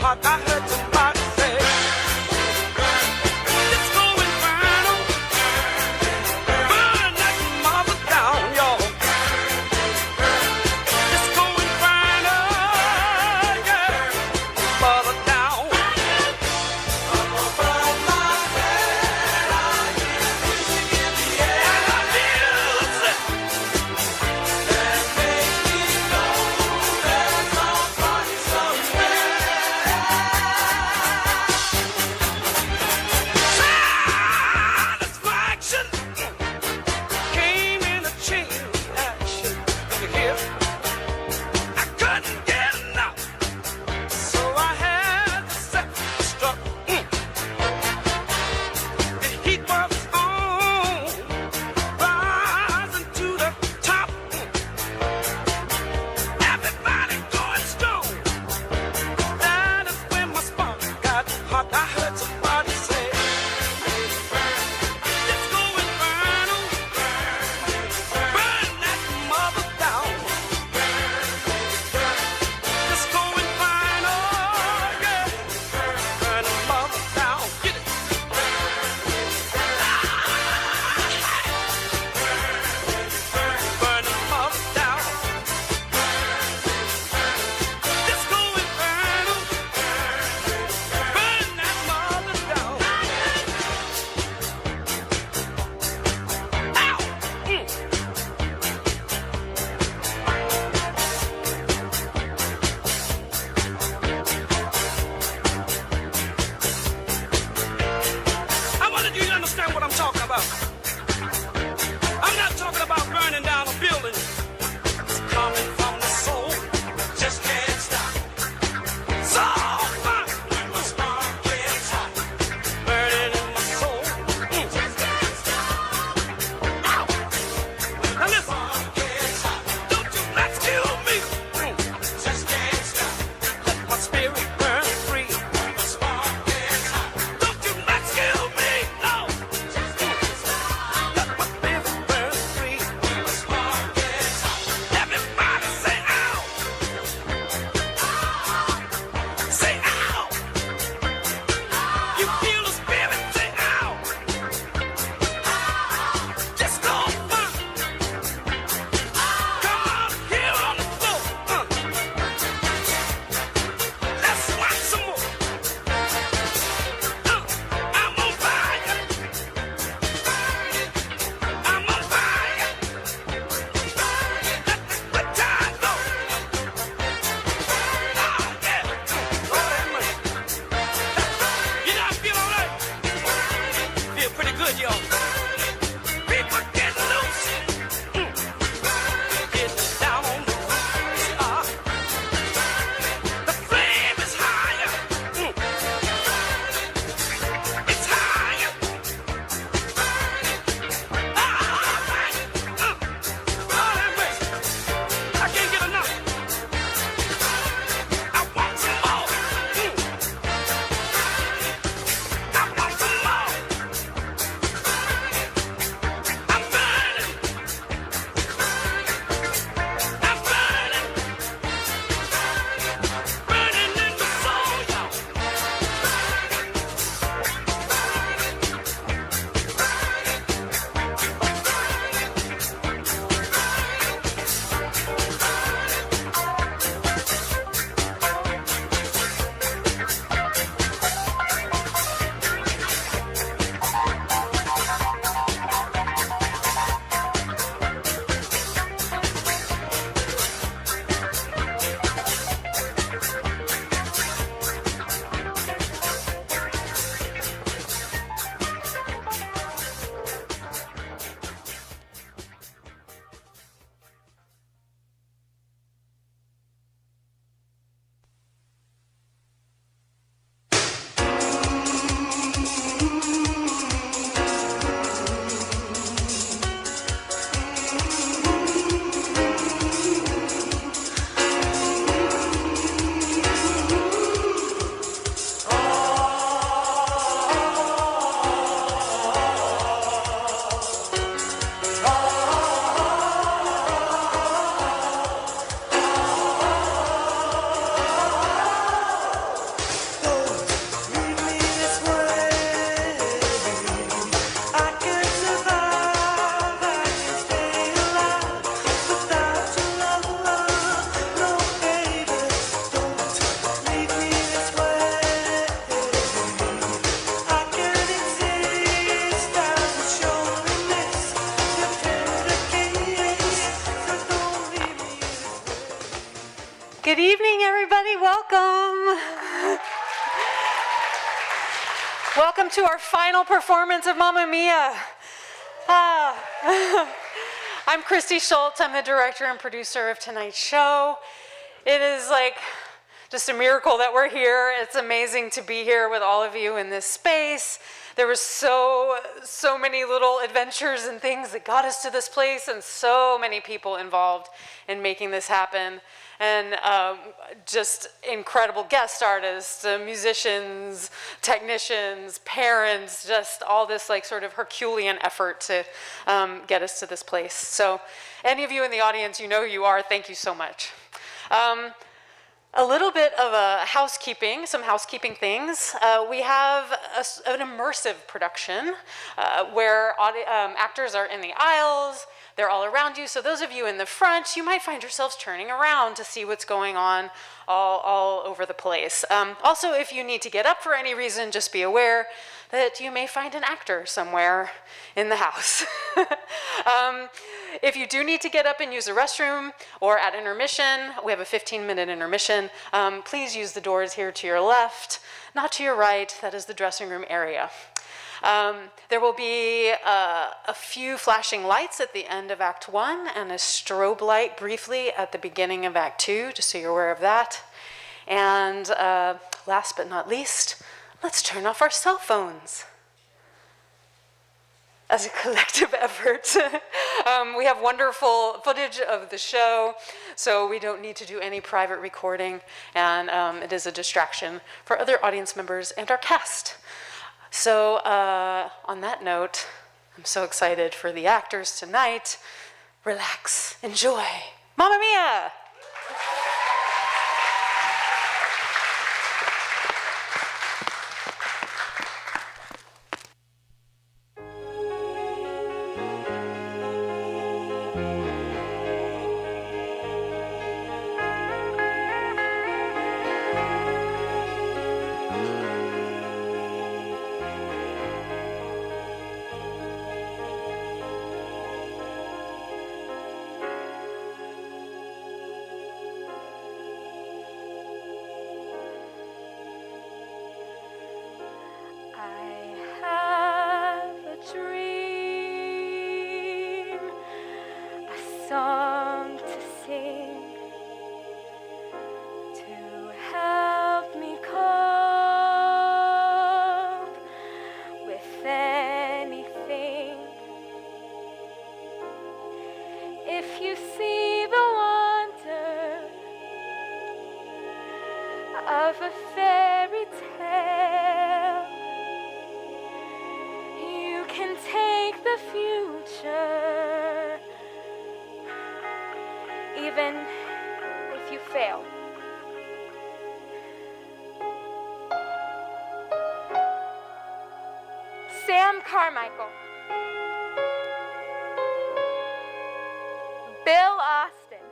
park, I heard somebody say, it's going final. Gonna knock your mother down, y'all. It's going final, yeah. Mother down. Up above my head, I hear music in the air. And I feel that makes me know there's a party somewhere. Welcome to our final performance of Mamma Mia. I'm Christy Schultz. I'm the director and producer of tonight's show. It is like just a miracle that we're here. It's amazing to be here with all of you in this space. There was so many little adventures and things that got us to this place, and so many people involved in making this happen. And just incredible guest artists, musicians, technicians, parents, just all this like sort of Herculean effort to get us to this place. So any of you in the audience, you know who you are. Thank you so much. A little bit of some housekeeping things. We have an immersive production where actors are in the aisles. They're all around you. So those of you in the front, you might find yourselves turning around to see what's going on all over the place. Also, if you need to get up for any reason, just be aware that you may find an actor somewhere in the house. If you do need to get up and use a restroom or at intermission, we have a 15-minute intermission, please use the doors here to your left, not to your right. That is the dressing room area. There will be a few flashing lights at the end of Act 1 and a strobe light briefly at the beginning of Act 2, just so you're aware of that. And last but not least, let's turn off our cell phones. As a collective effort. We have wonderful footage of the show, so we don't need to do any private recording, and it is a distraction for other audience members and our cast. So on that note, I'm so excited for the actors tonight. Relax, enjoy. Mamma Mia! Song to sing to help me cope with anything. If you see the wonder of a fairy tale, you can take the future even if you fail. Sam Carmichael, Bill Austin,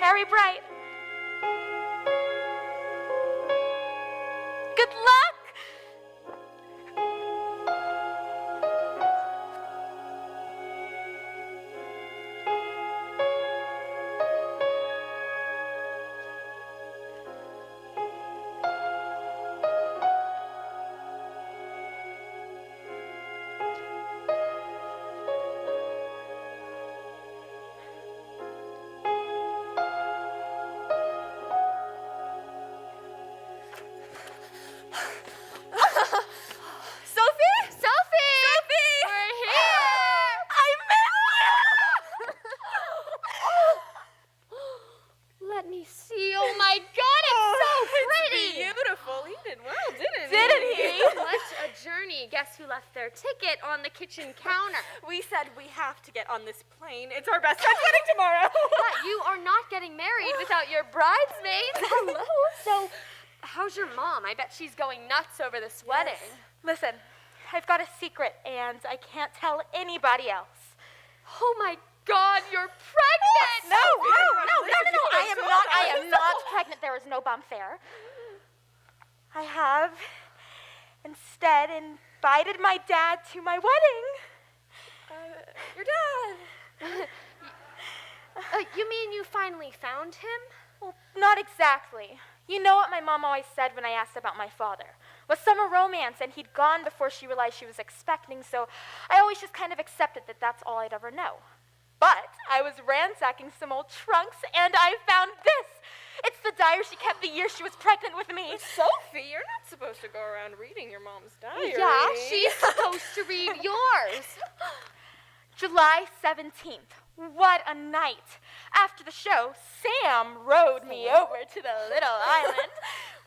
Harry Bright. Good luck! Guess who left their ticket on the kitchen counter? We said we have to get on this plane. It's our best friend's wedding tomorrow. But you are not getting married without your bridesmaids. Hello. So, how's your mom? I bet she's going nuts over this wedding. Listen, I've got a secret, and I can't tell anybody else. Oh my God, you're pregnant! No. I am not pregnant. There is no bump there. I have instead invited my dad to my wedding. Your dad. You mean you finally found him? Well, not exactly. You know what my mom always said when I asked about my father? Was summer romance, and he'd gone before she realized she was expecting, so I always just kind of accepted that that's all I'd ever know. But I was ransacking some old trunks, and I found this. It's the diary she kept the year she was pregnant with me. Sophie, you're not supposed to go around reading your mom's diary. Yeah, She's supposed to read yours. July 17th. What a night. After the show, Sam rowed me over to the little island.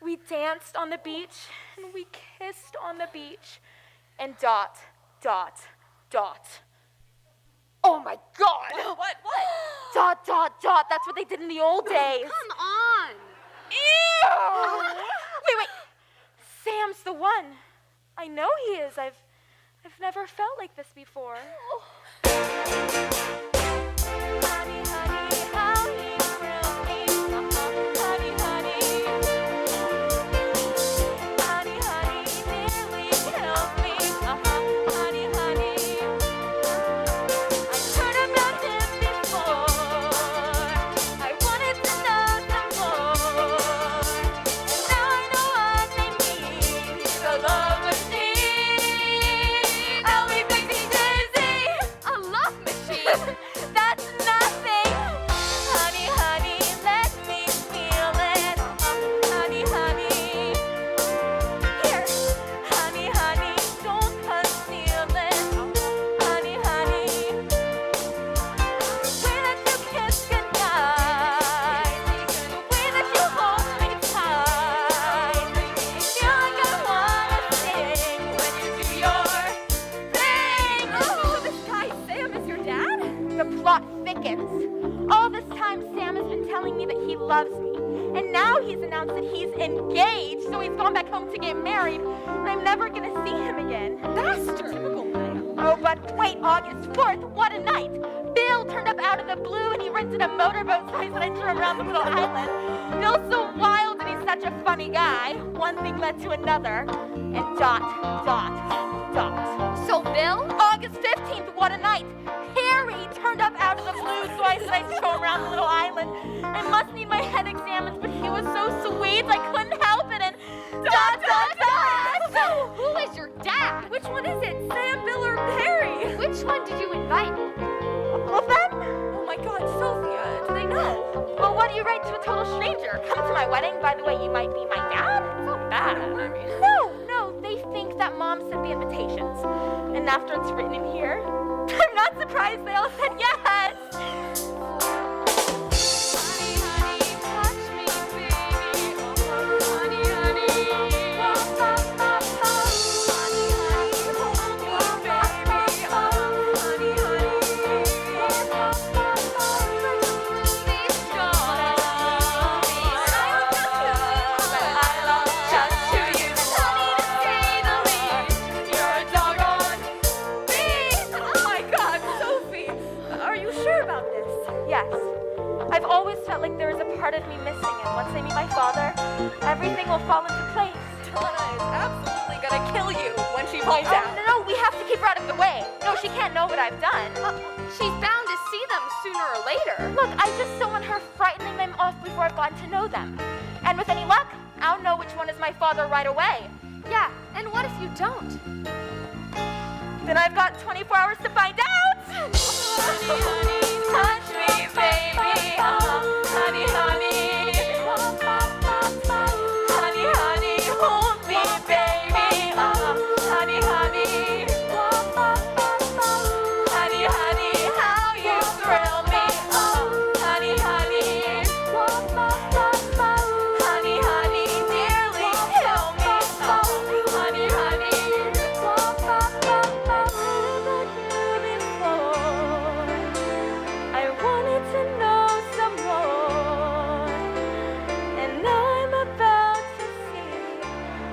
We danced on the beach, and we kissed on the beach. And ... Oh my God! What? That's what they did in the old days. Come on. Ew! Wait. Sam's the one. I know he is. I've never felt like this before. Honey, honey, how you thrill me. Honey, honey. Honey, honey, nearly killed me. Honey, honey. I've heard about him before. I wanted to know some more. And now I know what they mean. So love with me. I'll be Pixie Daisy. A love machine. That's nothing. Honey, honey, let me feel it. Honey, honey. Here. Honey, honey, don't conceal it. Honey, honey. The way that you kiss goodnight. The way that you hold me tight. I feel like I wanna sing when you do your thing. Oh, this guy Sam is your dad? The plot thickens. All this time, Sam has been telling me that he loves me. And now he's announced that he's engaged, so he's gone back home to get married, and I'm never gonna see him again. Bastard. Typical man. Oh, but wait, August 4th, what a night! Bill turned up out of the blue, and he rented a motorboat so I said I'd show him around the little island. Bill's so wild, and he's such a funny guy. One thing led to another, and ... So, Bill? August 15th, what a night! Harry turned up out of the blue, so I said I'd show him around the little island. I must need my head examined, but he was so sweet, I couldn't help it, and ... So, who is your dad? Which one is it? Sam, Bill, or Harry? Which one did you invite? All of them? Oh my God, Sophia, do they know? Well, what do you write to a total stranger? Come to my wedding, by the way, you might be my dad? It's not bad, I mean. No, they think that Mom sent the invitations. And after it's written in here, I'm not surprised they all said yes! Honey, honey, touch me, baby. Honey, honey. Honey, honey, hold me, baby. Honey, honey. Please don't I love just to you. Honey, to say the least, you're a doggone beast. Oh my God, Sophie. Are you sure about this? Yes. I've always felt like there is a part of me missing, and once I meet my father, everything will fall into place. Donna is absolutely gonna kill you when she finds Oh, out. no, we have to keep her out of the way. No, she can't know what I've done. She's bound to see them sooner or later. Look, I just don't want her frightening them off before I've gotten to know them. And with any luck, I'll know which one is my father right away. Yeah, and what if you don't? Then I've got 24 hours to find out. Honey, honey, touch me, baby. Honey, honey. Honey, honey, hold me, baby. Honey, honey. Honey, honey, how you thrill me. Honey, honey. Honey, honey, nearly kill me. Honey, honey. I wanted to know some more, and now I'm about to see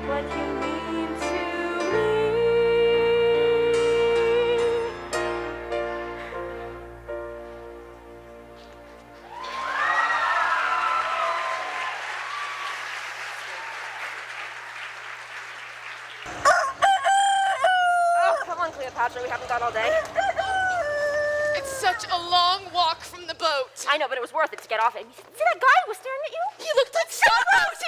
what you mean to me. Oh, come on, Cleopatra. We haven't got all day. It's such a long walk from the boat. I know, but it was worth it to get off it. See that guy who was staring at you? He looked like so gross. He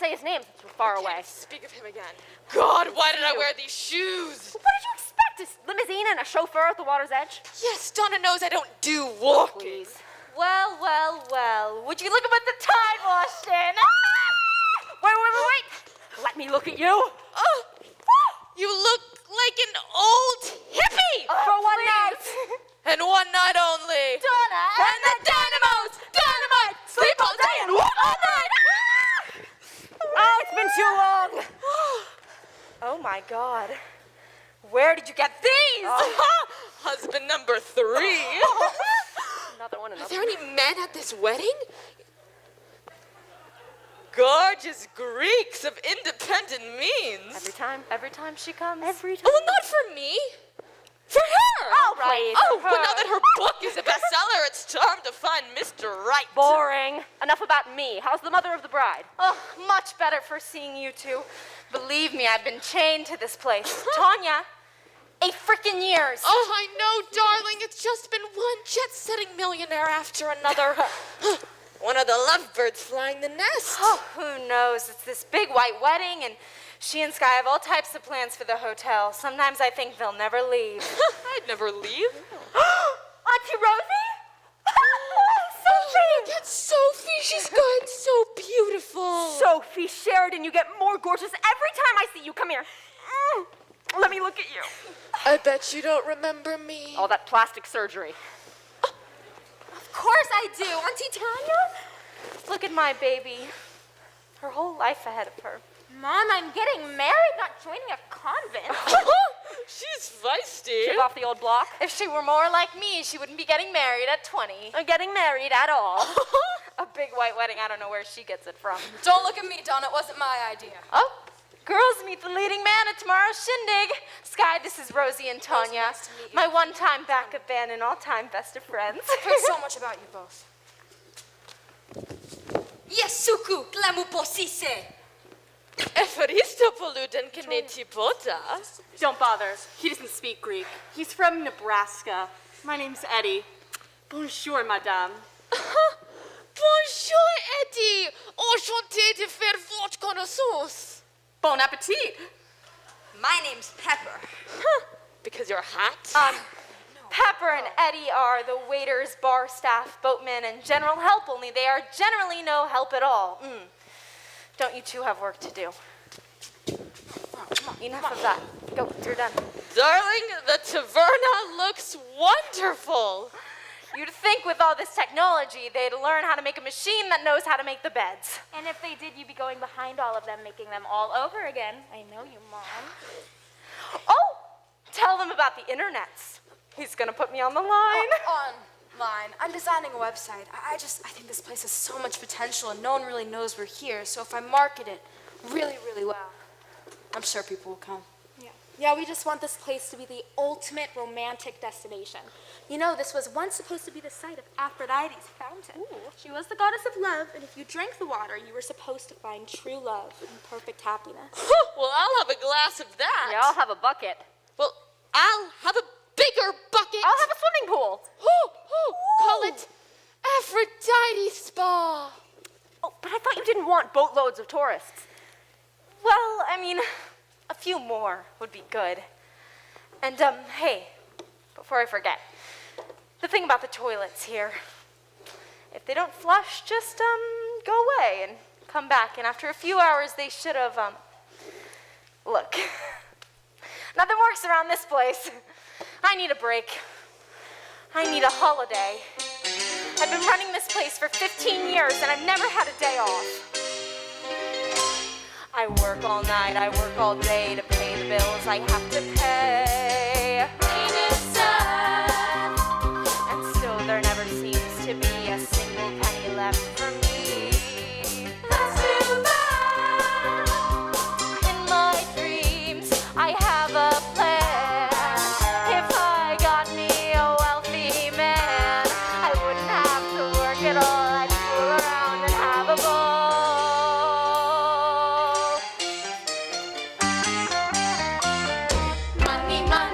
say his name since we're far away. Speak of him again. God, why did I wear these shoes? What did you expect? A limousine and a chauffeur at the water's edge? Yes, Donna knows I don't do walking. Please. Well, well, well. Would you look at what the tide washed in? Ah! Wait. Let me look at you. Oh, you look like an old hippie. For one night. And one night only. Donna And the dynamos, dynamite, sleep all day and walk all night. Oh, it's been too long. Oh my God. Where did you get these? Husband number 3. Another one. Are there any men at this wedding? Gorgeous Greeks of independent means. Every time she comes. Oh, well, not for me. For her. Oh, right. Oh, but now that her book is a bestseller, it's time to find Mr. Right. Boring. Enough about me. How's the mother of the bride? Oh, much better for seeing you two. Believe me, I've been chained to this place. Tanya, 8 freaking years. Oh, I know, darling. It's just been one jet-setting millionaire after another. One of the lovebirds flying the nest. Oh, who knows? It's this big white wedding, and she and Sky have all types of plans for the hotel. Sometimes I think they'll never leave. I'd never leave. Auntie Rosie? Oh, look at Sophie. She's gotten so beautiful. Sophie Sheridan, you get more gorgeous every time I see you. Come here. Let me look at you. I bet you don't remember me. All that plastic surgery. Of course I do. Auntie Tanya? Look at my baby. Her whole life ahead of her. Mom, I'm getting married, not joining a convent. She's feisty. Chip off the old block. If she were more like me, she wouldn't be getting married at 20. Or getting married at all. A big white wedding, I don't know where she gets it from. Don't look at me, Donna. It wasn't my idea. Oh, girls, meet the leading man at tomorrow's shindig. Sky, this is Rosie and Tanya. nice to meet you. My one-time backup band and all-time best of friends. I've heard so much about you both. Yesuku, glamu posise. Evaristopoluden kenetipota. Don't bother. He doesn't speak Greek. He's from Nebraska. My name's Eddie. Bonjour, madame. Bonjour, Eddie. Enchanté de faire votre connaissance. Bon appetit. My name's Pepper. Because you're hot? Pepper and Eddie are the waiters, bar staff, boatmen, and general help, only they are generally no help at all. Don't you two have work to do? Enough of that. Go, you're done. Darling, the taverna looks wonderful. You'd think with all this technology, they'd learn how to make a machine that knows how to make the beds. And if they did, you'd be going behind all of them, making them all over again. I know you, Mom. Oh, tell them about the internets. He's gonna put me on the line. Online. I'm designing a website. I think this place has so much potential and no one really knows we're here. So if I market it really, really well, I'm sure people will come. Yeah, we just want this place to be the ultimate romantic destination. You know, this was once supposed to be the site of Aphrodite's fountain. She was the goddess of love, and if you drank the water, you were supposed to find true love and perfect happiness. Well, I'll have a glass of that. Yeah, I'll have a bucket. Well, I'll have a bigger bucket. I'll have a swimming pool. Call it Aphrodite Spa. Oh, but I thought you didn't want boatloads of tourists. Well, I mean, a few more would be good. And, hey, before I forget, the thing about the toilets here, if they don't flush, just, go away and come back. And after a few hours, they should have, look, nothing works around this place. I need a break. I need a holiday. I've been running this place for 15 years, and I've never had a day off. I work all night, I work all day to pay the bills I have to pay. And still there never seems to be a single penny left for me. That's too bad. In my dreams, I have a plan. If I got me a wealthy man, I wouldn't have to work at all. I'd fool around and have a ball. Money, money.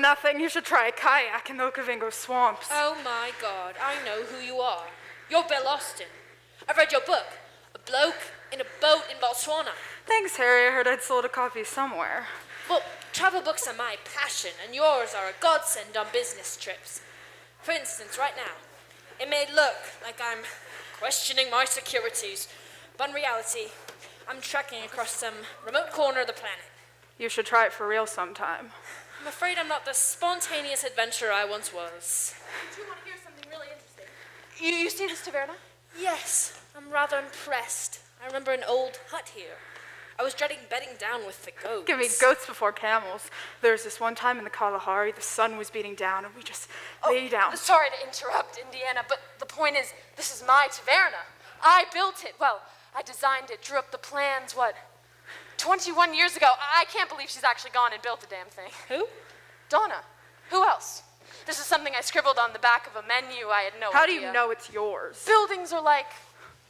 nothing. You should try a kayak in the Okavango swamps. Oh my God, I know who you are. You're Bill Austin. I've read your book, A Bloke in a Boat in Botswana. Thanks, Harry. I heard I'd sold a copy somewhere. Well, travel books are my passion, and yours are a godsend on business trips. For instance, right now, it may look like I'm questioning my securities, but in reality, I'm trekking across some remote corner of the planet. You should try it for real sometime. I'm afraid I'm not the spontaneous adventurer I once was. Do you want to hear something really interesting? You see this taverna? Yes, I'm rather impressed. I remember an old hut here. I was dreading bedding down with the goats. Give me goats before camels. There was this one time in the Kalahari, the sun was beating down, and we just lay down. Sorry to interrupt, Indiana, but the point is, this is my taverna. I built it. Well, I designed it, drew up the plans, 21 years ago. I can't believe she's actually gone and built the damn thing. Who? Donna. Who else? This is something I scribbled on the back of a menu. I had no idea. How do you know it's yours? Buildings are like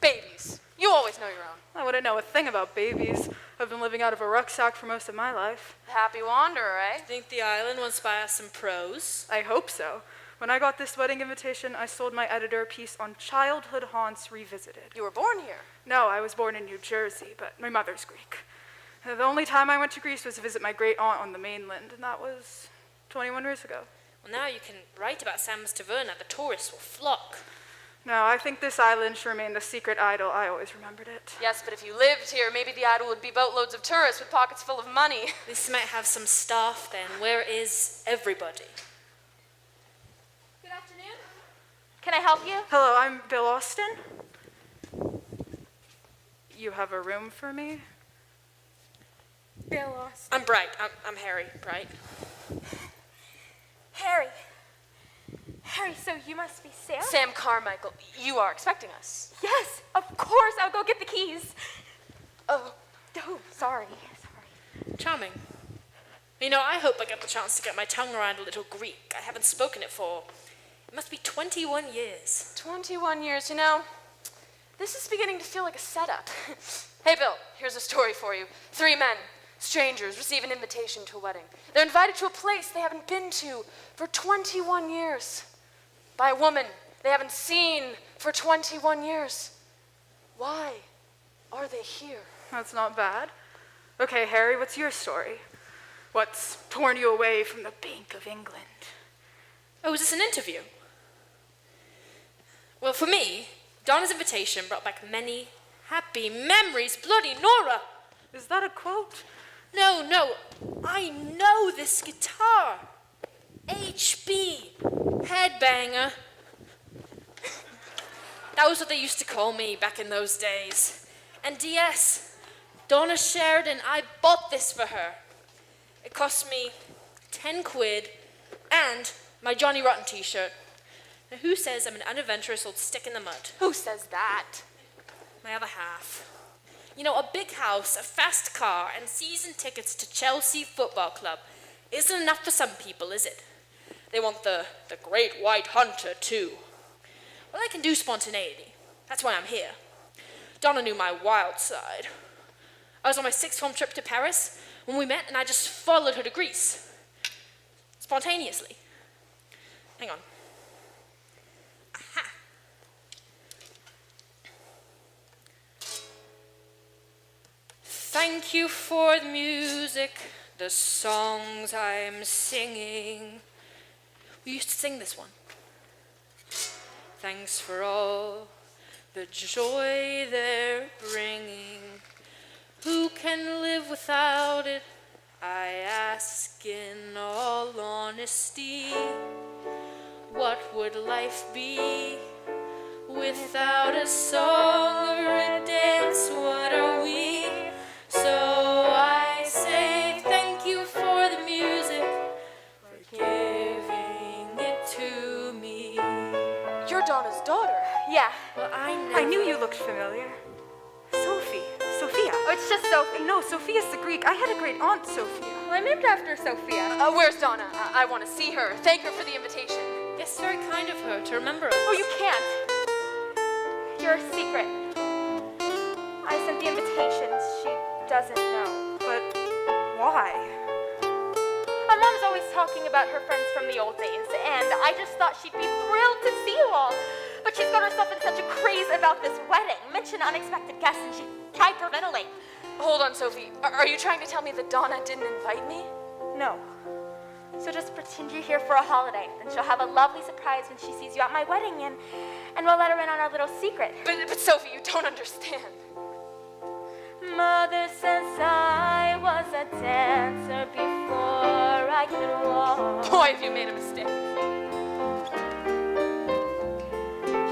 babies. You always know your own. I wouldn't know a thing about babies. I've been living out of a rucksack for most of my life. Happy wanderer, eh? Think the island wants to buy us some prose? I hope so. When I got this wedding invitation, I sold my editor a piece on childhood haunts revisited. You were born here. No, I was born in New Jersey, but my mother's Greek. The only time I went to Greece was to visit my great aunt on the mainland, and that was 21 years ago. Well, now you can write about Sam's Taverna. The tourists will flock. No, I think this island should remain the secret idol. I always remembered it. Yes, but if you lived here, maybe the idol would be boatloads of tourists with pockets full of money. At least you might have some staff then. Where is everybody? Good afternoon. Can I help you? Hello, I'm Bill Austin. You have a room for me? Bill Austin. I'm Bright. I'm Harry Bright. Harry. Harry, so you must be Sam? Sam Carmichael, you are expecting us. Yes, of course. I'll go get the keys. Oh, sorry. Charming. You know, I hope I get the chance to get my tongue around a little Greek. I haven't spoken it for, it must be 21 years. 21 years, you know, this is beginning to feel like a setup. Hey, Bill, here's a story for you. 3 men, strangers, receive an invitation to a wedding. They're invited to a place they haven't been to for 21 years. By a woman they haven't seen for 21 years. Why are they here? That's not bad. Okay, Harry, what's your story? What's torn you away from the Bank of England? Oh, is this an interview? Well, for me, Donna's invitation brought back many happy memories. Bloody Nora! Is that a quote? No, I know this guitar. HB, headbanger. That was what they used to call me back in those days. And DS, Donna Sheridan, I bought this for her. It cost me 10 quid and my Johnny Rotten t-shirt. Now who says I'm an unadventurous old stick in the mud? Who says that? My other half. You know, a big house, a fast car, and season tickets to Chelsea Football Club isn't enough for some people, is it? They want the great white hunter, too. Well, I can do spontaneity. That's why I'm here. Donna knew my wild side. I was on my 6th home trip to Paris when we met, and I just followed her to Greece. Spontaneously. Hang on. Aha. Thank you for the music, the songs I'm singing. We used to sing this one. Thanks for all the joy they're bringing. Who can live without it? I ask in all honesty. What would life be without a song or a dance? What are we? So I say thank you for the music, for giving it to me. You're Donna's daughter. Yeah. Well, I knew you looked familiar. Sophia. Oh, it's just Sophie. No, Sophia's the Greek. I had a great aunt, Sophia. Well, I'm named after Sophia. Where's Donna? I want to see her. Thank her for the invitation. It's very kind of her to remember us. Oh, you can't. You're a secret. I sent the invitations. She doesn't know. But why? My mom's always talking about her friends from the old days, and I just thought she'd be thrilled to see you all. But she's got herself in such a craze about this wedding. Mention unexpected guests and she'd hyperventilate. Hold on, Sophie. Are you trying to tell me that Donna didn't invite me? No. So just pretend you're here for a holiday. Then she'll have a lovely surprise when she sees you at my wedding, and we'll let her in on our little secret. But Sophie, you don't understand. Mother says I was a dancer before I could walk. Boy, have you made a mistake.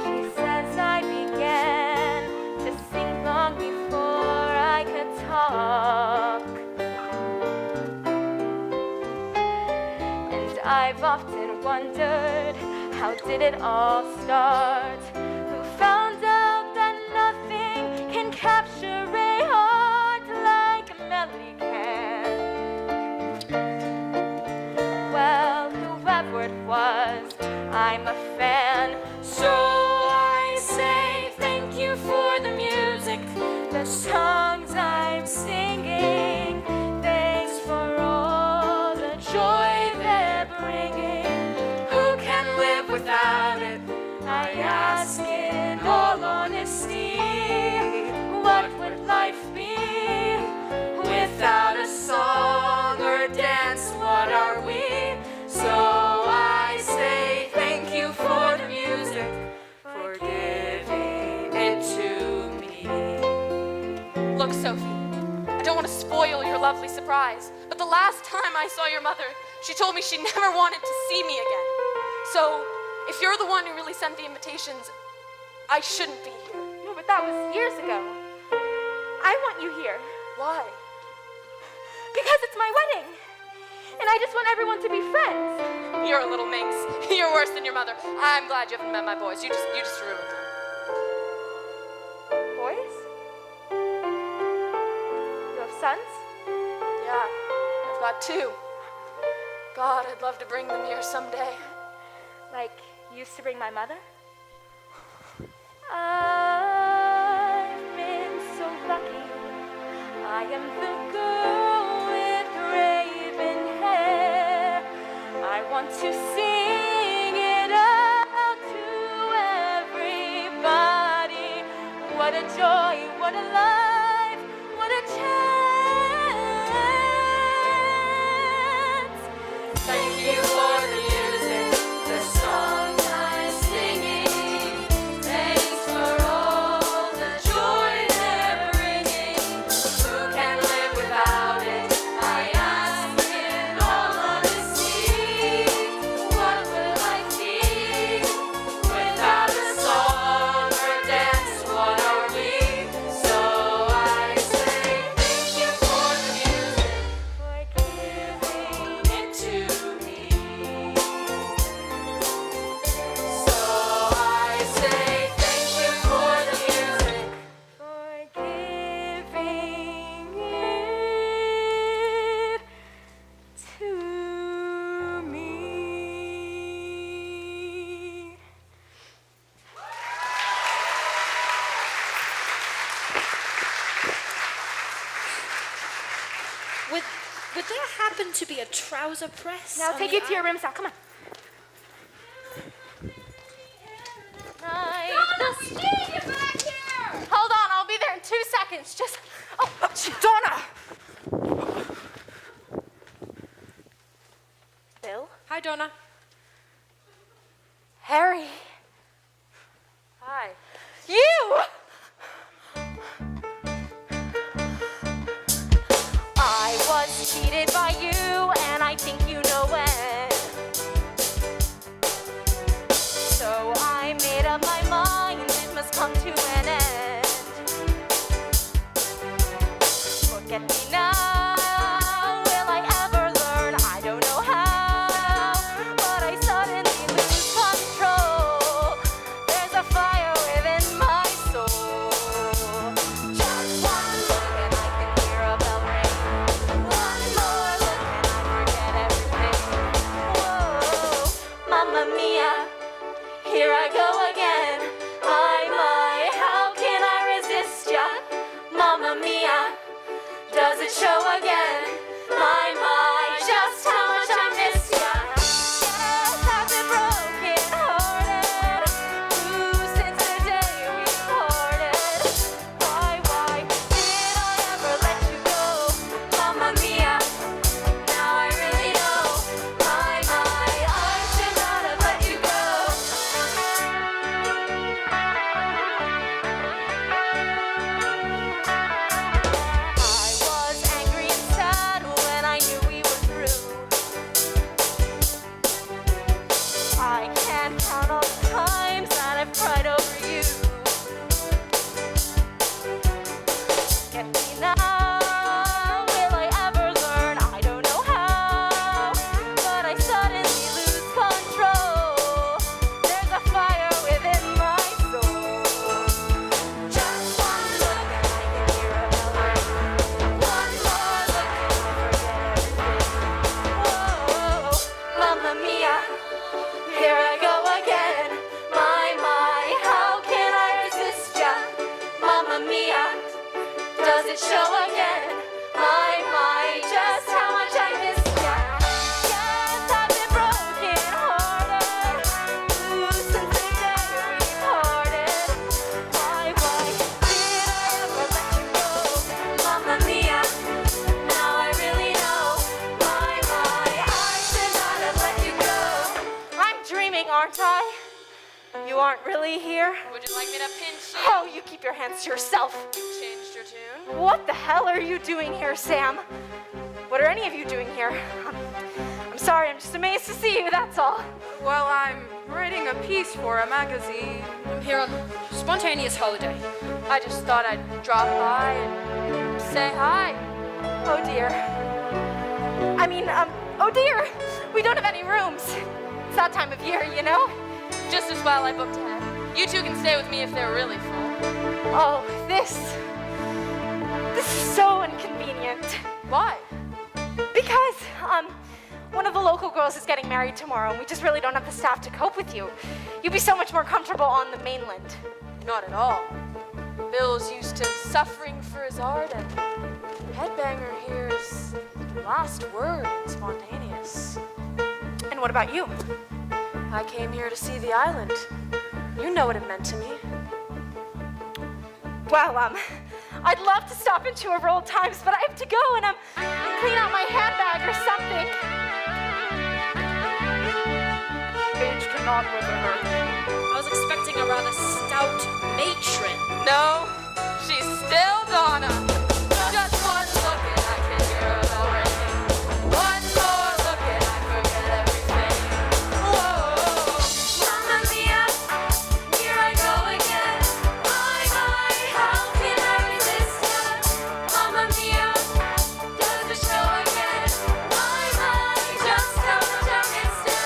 She says I began to sing long before I could talk. And I've often wondered, how did it all start? Who found out that nothing can capture a heart like a melody can? Well, whoever it was, I'm a fan. So I say thank you for the music, the songs I'm singing. Thanks for all the joy they're bringing. Who can live without it? I ask in all honesty. What would life be without a song or dance? What are we? So I say thank you for the music, for giving it to me. Look, Sophie, I don't want to spoil your lovely surprise, but the last time I saw your mother, she told me she never wanted to see me again. So, if you're the one who really sent the invitations, I shouldn't be here. No, but that was years ago. I want you here Why? because it's my wedding, and I just want everyone to be friends. You're a little minx. You're worse than your mother. I'm glad you haven't met my boys. You just ruined them. Boys? You have sons? Yeah, I've got two. God, I'd love to bring them here someday. Like you used to bring my mother? I've been so lucky. I am the girl with raven hair. I want to sing it out to everybody. What a joy, what a life, what a chance. Thank you for the music, the songs I'm singing. Thanks for all the joy they're bringing. Who can live without it? I ask in all honesty. What will life be without a song or dance? What are we? So I say thank you for the music, for giving it to me. So I say thank you for the music, for giving it to me. Would there happen to be a trouser press? Now on take the it to your room, Sal. Come on. Get back here! Hold on, I'll be there in 2 seconds. Just. Donna! Bill? Hi, Donna. Harry? Hi. You! I was cheated by you, and I think you know it. So I made up my mind, it must come to an end. Look at me now, will I ever learn? I don't know how, but I suddenly lose control. There's a fire within my soul. Just one look and I can hear a bell ring. One more look and I forget everything. Whoa, Mamma Mia, here I go again. My, how can I resist ya? Mamma Mia, does it show again? My, just how much I miss ya. can't count all the times that I've cried over you. Get me now, will I ever learn? I don't know how, but I suddenly lose control. There's a fire within my soul. Just one look and I can hear a bell ring. One more look and I forget everything. Whoa, Mamma Mia, here I go again. My, how can I resist ya? Mamma Mia, does it show again? My, just how much I miss ya. Yes, I've been broken hearted. Ooh, since the day we parted. Why, did I ever let you go? Mamma Mia, now I really know. My, I should not have let you go. I'm dreaming, aren't I? You aren't really here? Would you like me to pinch you? Oh, you keep your hands to yourself. Changed your tune? What the hell are you doing here, Sam? What are any of you doing here? I'm sorry, I'm just amazed to see you, that's all. Well, I'm writing a piece for a magazine. I'm here on spontaneous holiday. I just thought I'd drop by and say hi. Oh dear. Oh dear! We don't have any rooms. It's that time of year, you know? Just as well I booked ahead. You two can stay with me if they're really full. Oh, this is so inconvenient. Why? Because, one of the local girls is getting married tomorrow, and we just really don't have the staff to cope with you. You'd be so much more comfortable on the mainland. Not at all. Bill's used to suffering for his art, and Headbanger here is the last word in spontaneous. And what about you? I came here to see the island. You know what it meant to me. Well, I'd love to stop into a roll times, but I have to go and clean out my handbag or something. Age cannot wither her. I was expecting a rather stout matron. No, she's still Donna. Just one look and I can hear a bell ring. One more look and I forget everything. Whoa, Mamma Mia, here I go again. My, how can I resist ya? Mamma Mia, does it show again? My, just how much I missed ya.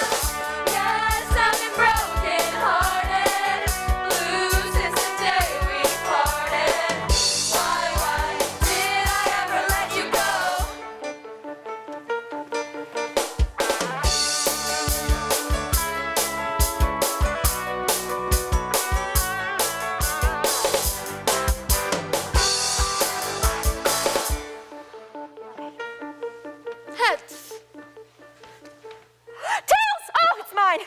Yes, I've been broken hearted. Blue since the day we parted. Why did I ever let you go? Heads. Tails! Oh, it's mine!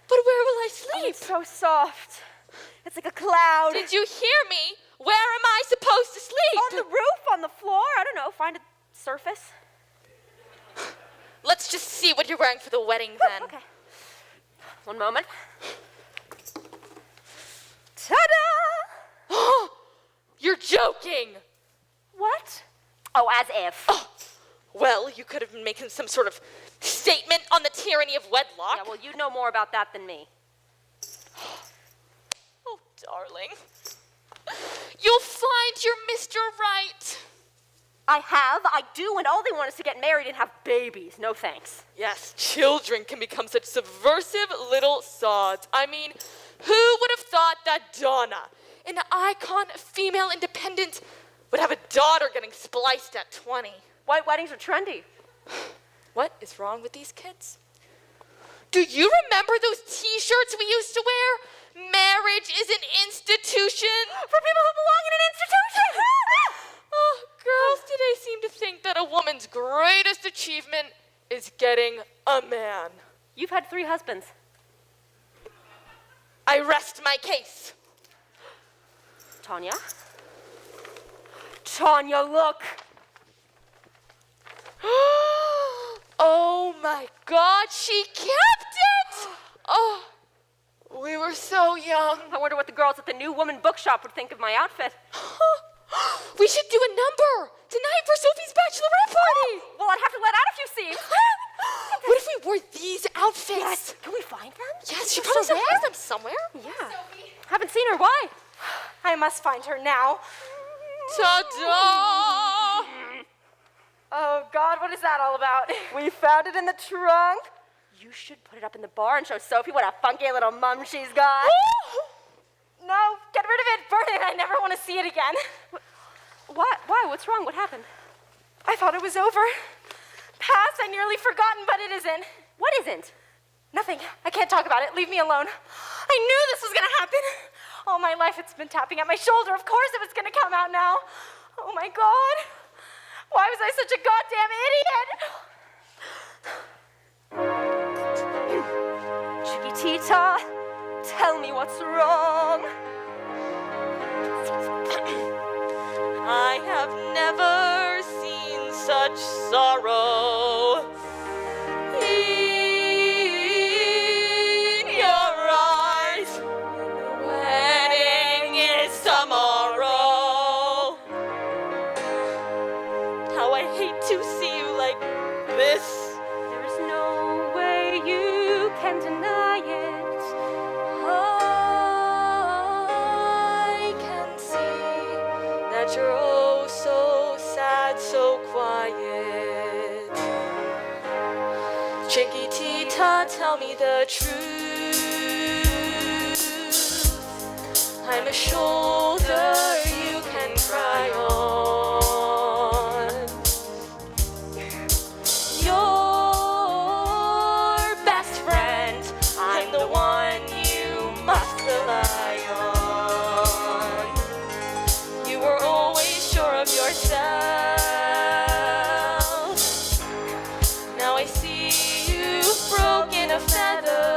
But where will I sleep? It's so soft. It's like a cloud. Did you hear me? Where am I supposed to sleep? On the roof, on the floor, I don't know, find a surface. Let's just see what you're wearing for the wedding then. Okay. One moment. Ta-da! You're joking. What? Oh, as if. Well, you could have been making some sort of statement on the tyranny of wedlock. Yeah, well, you know more about that than me. Oh, darling. You'll find your Mr. Right. I do, and all they want is to get married and have babies. No thanks. Yes, children can become such subversive little sods. I mean, who would have thought that Donna, an icon of female independence, would have a daughter getting spliced at 20? White weddings are trendy. What is wrong with these kids? Do you remember those t-shirts we used to wear? Marriage is an institution. For people who belong in an institution! Oh, girls today seem to think that a woman's greatest achievement is getting a man. You've had 3 husbands. I rest my case. Tanya? Tanya, look! Oh my God, she kept it! Oh, we were so young. I wonder what the girls at the New Woman Bookshop would think of my outfit. We should do a number tonight for Sophie's bachelorette party. Well, I'd have to let out a few scenes. What if we wore these outfits? Yes. Can we find them? Yes, she probably still has them somewhere. Yeah. Haven't seen her. Why? I must find her now. Ta-da! Oh, God, what is that all about? We found it in the trunk. You should put it up in the bar and show Sophie what a funky little mum she's got. No, get rid of it, burn it. I never want to see it again. What? Why? What's wrong? What happened? I thought it was over. Past, I nearly forgotten, but it isn't. What isn't? Nothing. I can't talk about it. Leave me alone. I knew this was gonna happen. All my life it's been tapping at my shoulder. Of course it was gonna come out now. Oh my God. Why was I such a goddamn idiot? Chiquitita, tell me what's wrong. I have never seen such sorrow in your eyes. The wedding is tomorrow. How I hate to see you like this. There's no way you can deny it. I can see that you're oh so sad, so quiet. Chiquitita, tell me the truth. I'm a shoulder you can cry on. Your best friend, I'm the one you must rely on. You were always sure of yourself. Now I see you've broken a feather.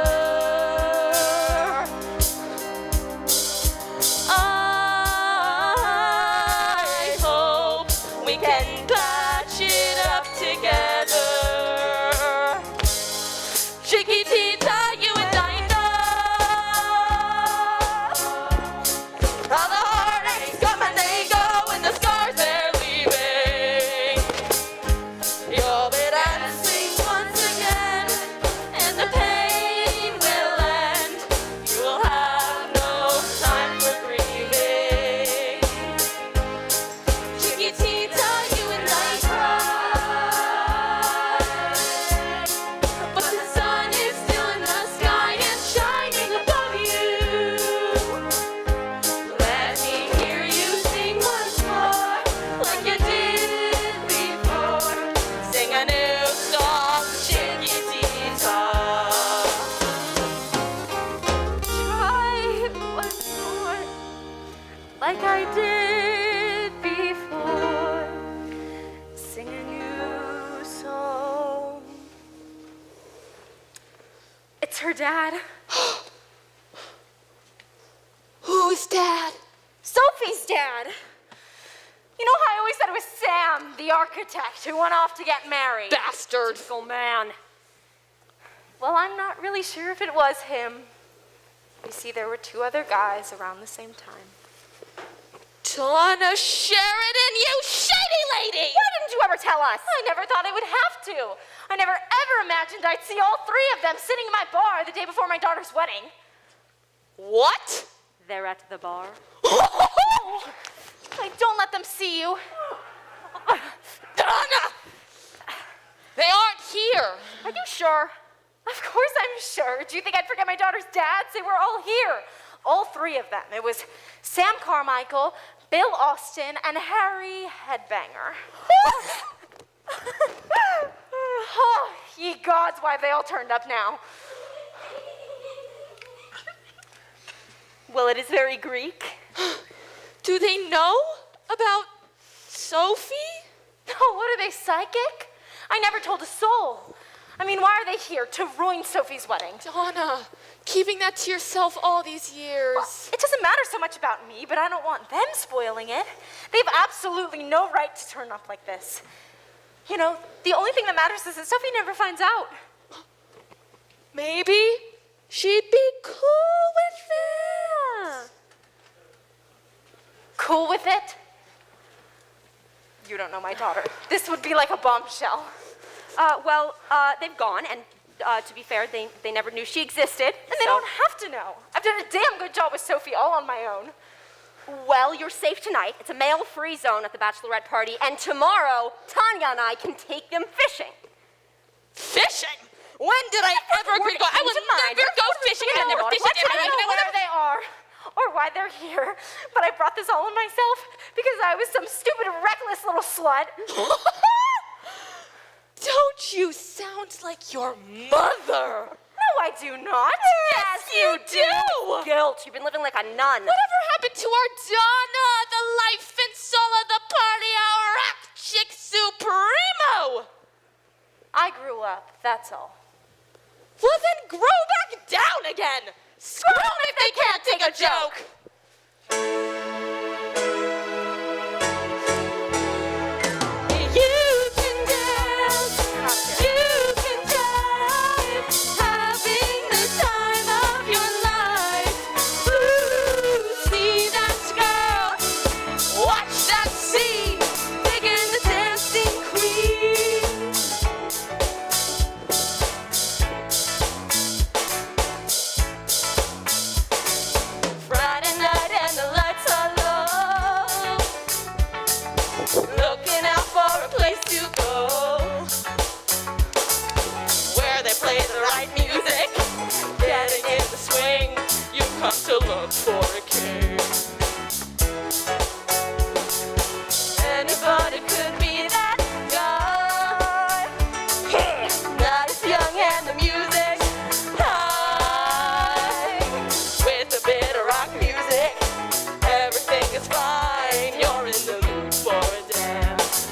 I hope we can patch it up together. Chiquitita, you and I know how the heartaches come and they go and the scars they're leaving. You'll be dancing once again and the pain will end. You will have no time for grieving. Chiquitita, you and I cry, but the sun is still in the sky and shining above you. Let me hear you sing once more, like you did before. Sing a new song, Chiquitita. Try once more, like I did before. Sing a new song. It's her dad. Who's Dad? Sophie's dad. You know how I always said it was Sam, the architect, who went off to get married? Bastard. Typical man. Well, I'm not really sure if it was him. You see, there were two other guys around the same time. Donna Sheridan, you shady lady! Why didn't you ever tell us? I never thought I would have to. I never ever imagined I'd see all three of them sitting in my bar the day before my daughter's wedding. What? They're at the bar. Like, don't let them see you. Donna! They aren't here. Are you sure? Of course I'm sure. Do you think I'd forget my daughter's dads? They were all here. All three of them. It was Sam Carmichael, Bill Austin, and Harry Headbanger. Oh, ye gods, why have they all turned up now? Well, it is very Greek. Do they know about Sophie? Oh, what are they, psychic? I never told a soul. I mean, why are they here? To ruin Sophie's wedding. Donna, keeping that to yourself all these years. Well, it doesn't matter so much about me, but I don't want them spoiling it. They've absolutely no right to turn up like this. You know, the only thing that matters is that Sophie never finds out. Maybe she'd be cool with it. Cool with it? You don't know my daughter. This would be like a bombshell. They've gone, and to be fair, they never knew she existed. And they don't have to know. I've done a damn good job with Sophie all on my own. Well, you're safe tonight. It's a male-free zone at the Bachelorette party, and tomorrow, Tanya and I can take them fishing. Fishing? When did I ever agree to go? I will never go fishing again. Never fishing again. I don't know where they are or why they're here, but I brought this all on myself because I was some stupid, reckless little slut. Don't you sound like your mother? No, I do not. Yes, you do. Guilt. You've been living like a nun. Whatever happened to our Donna, the life and soul of the party, our rap chick supremo? I grew up, that's all. Well, then grow back down again. Screw 'em if they can't take a joke. You can dance, you can dive, having the time of your life. Ooh, see that girl, watch that scene, digging the dancing queen. Friday night and the lights are low, looking out for a place to go, where they play the right music, getting in the swing. You come to look for a king. Anybody could be that guy, not as young and the music's high. With a bit of rock music, everything is fine. You're in the mood for a dance.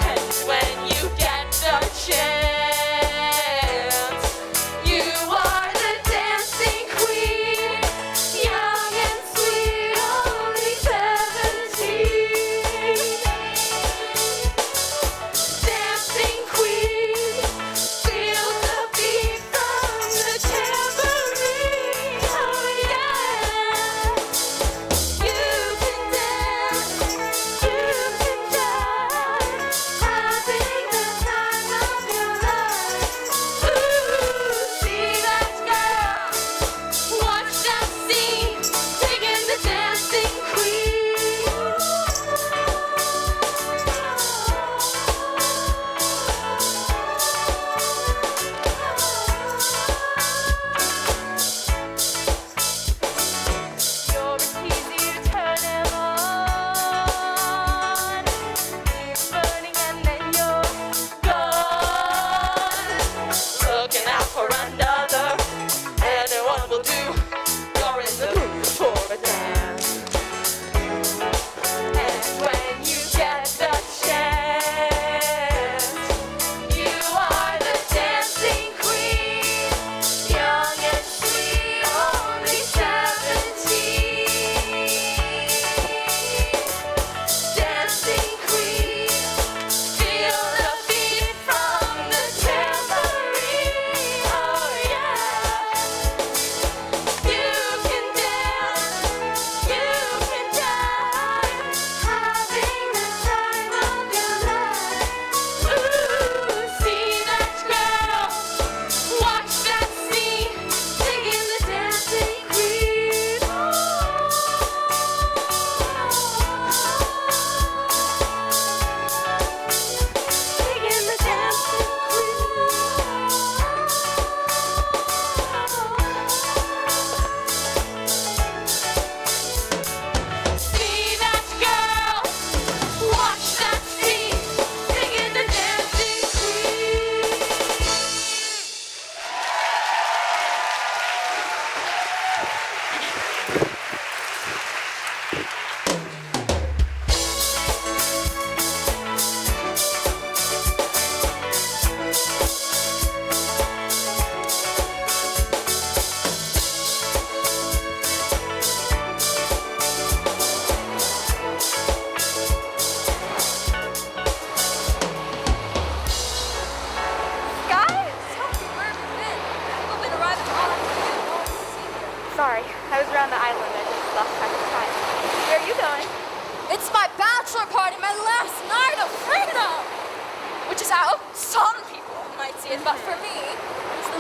And when you get the chance, you are the dancing queen, young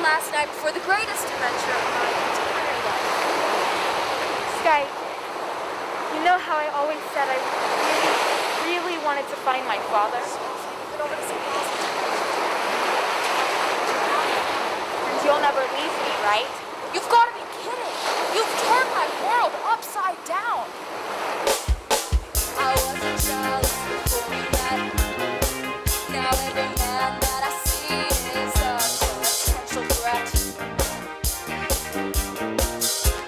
last night before the greatest adventure of my entire life. Sky, you know how I always said I really wanted to find my father? But over this impossible And you'll never leave me, right? You've got to be kidding. You've turned my world upside down. I wasn't jealous before we met. Now every man that I see is a potential threat.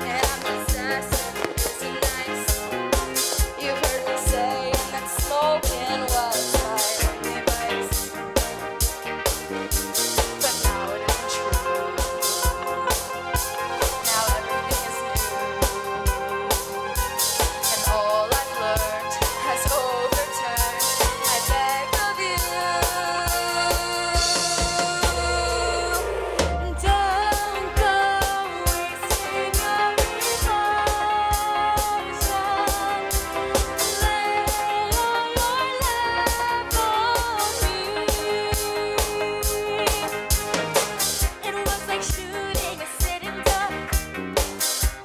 And I'm possessive, isn't nice. You've heard me say that smoking was my only vice. But now it isn't true. Now everything is new. And all I've learned has overturned. I beg of you, don't go wasting your emotions. Lay all your love on me. It was like shooting a sitting duck.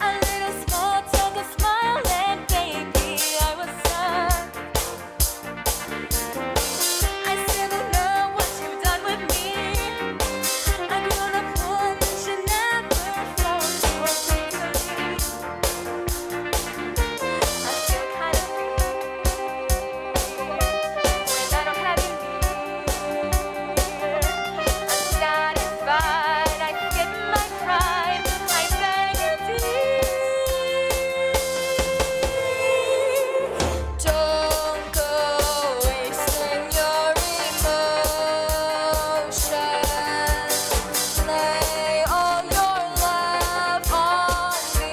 A little small talk, a smile, and baby, I was stuck. I still don't know what you've done with me. A grown-up woman should never fall so easily. I feel kind of when I don't have you near. I'm satisfied, I skip my pride, I beg you dear. Don't go wasting your emotions. Lay all your love on me.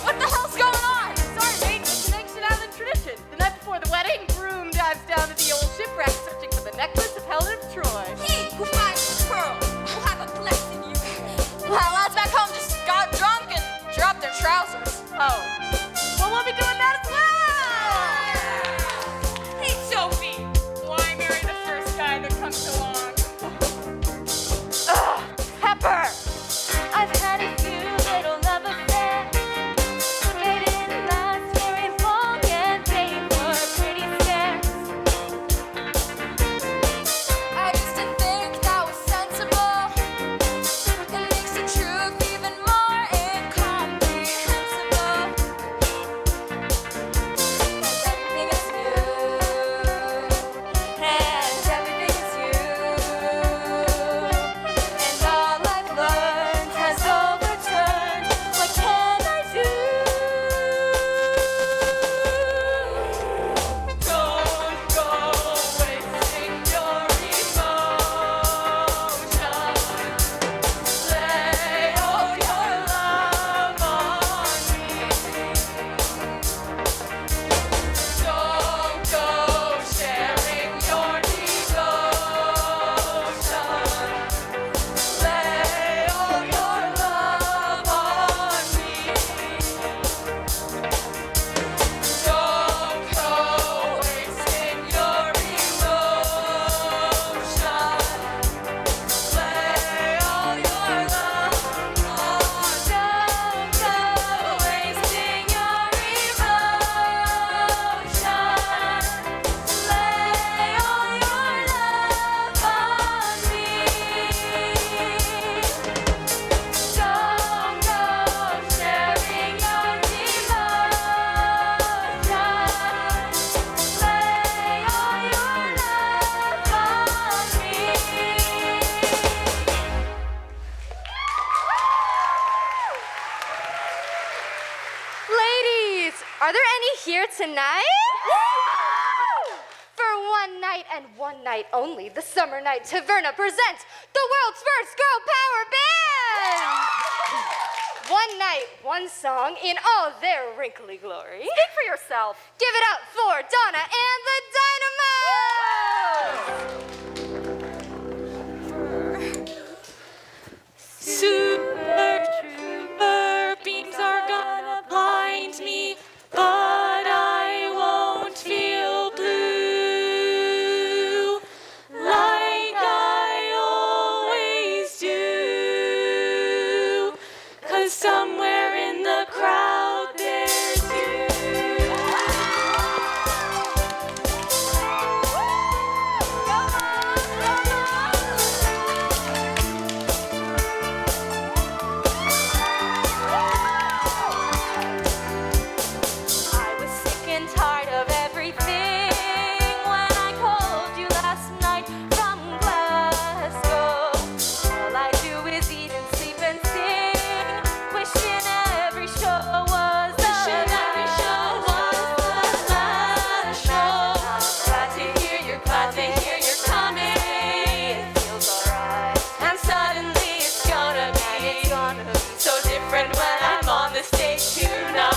What the hell's going on? Sorry, mate. It's an ancient island tradition. The night before the wedding, groom dives down to the old shipwreck searching for the necklace of Helen of Troy. He who finds the pearl will have a blessing you. My lads back home just got drunk and dropped their trousers. Oh. Well, we'll be doing that as well! Hey, Sophie. Why marry the first guy that comes along? Pepper! I've had a few little love affairs. They didn't last very long and they were pretty scarce. I used to think that was sensible. It makes the truth even more incomprehensible. 'Cause everything is new. And everything is you. And all I've learned has overturned. What can I do? Don't go wasting your emotions. Lay all your love on me. Don't go sharing your devotion. Lay all your love on me. Don't go wasting your emotions. Lay all your love on me. Don't go wasting your emotions. Lay all your love on me. Don't go sharing your devotion. Lay all your love on me. Ladies, are there any here tonight? For one night and one night only, the Summer Night Taverna presents the world's first girl power band! One night, one song in all their wrinkly glory. Speak for yourself. Give it up for Donna and the Dynamos! To 'cause somewhere in the crowd there's you. I was sick and tired of everything when I called you last night from Glasgow. All I do is eat and sleep and sing, wishing every show was the last show. Glad to hear you're coming. It feels alright. And suddenly it's gonna be so different when I'm on the stage tonight.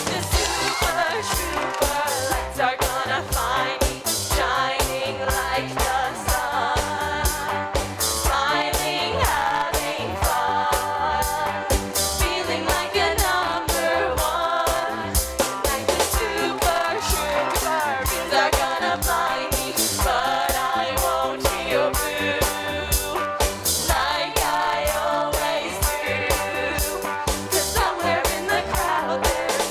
The super trooper lights are gonna find me shining like the sun, smiling, having fun, feeling like a number one. Tonight the super trooper beams are gonna blind me, but I won't feel blue like I always do. 'Cause somewhere in the crowd there's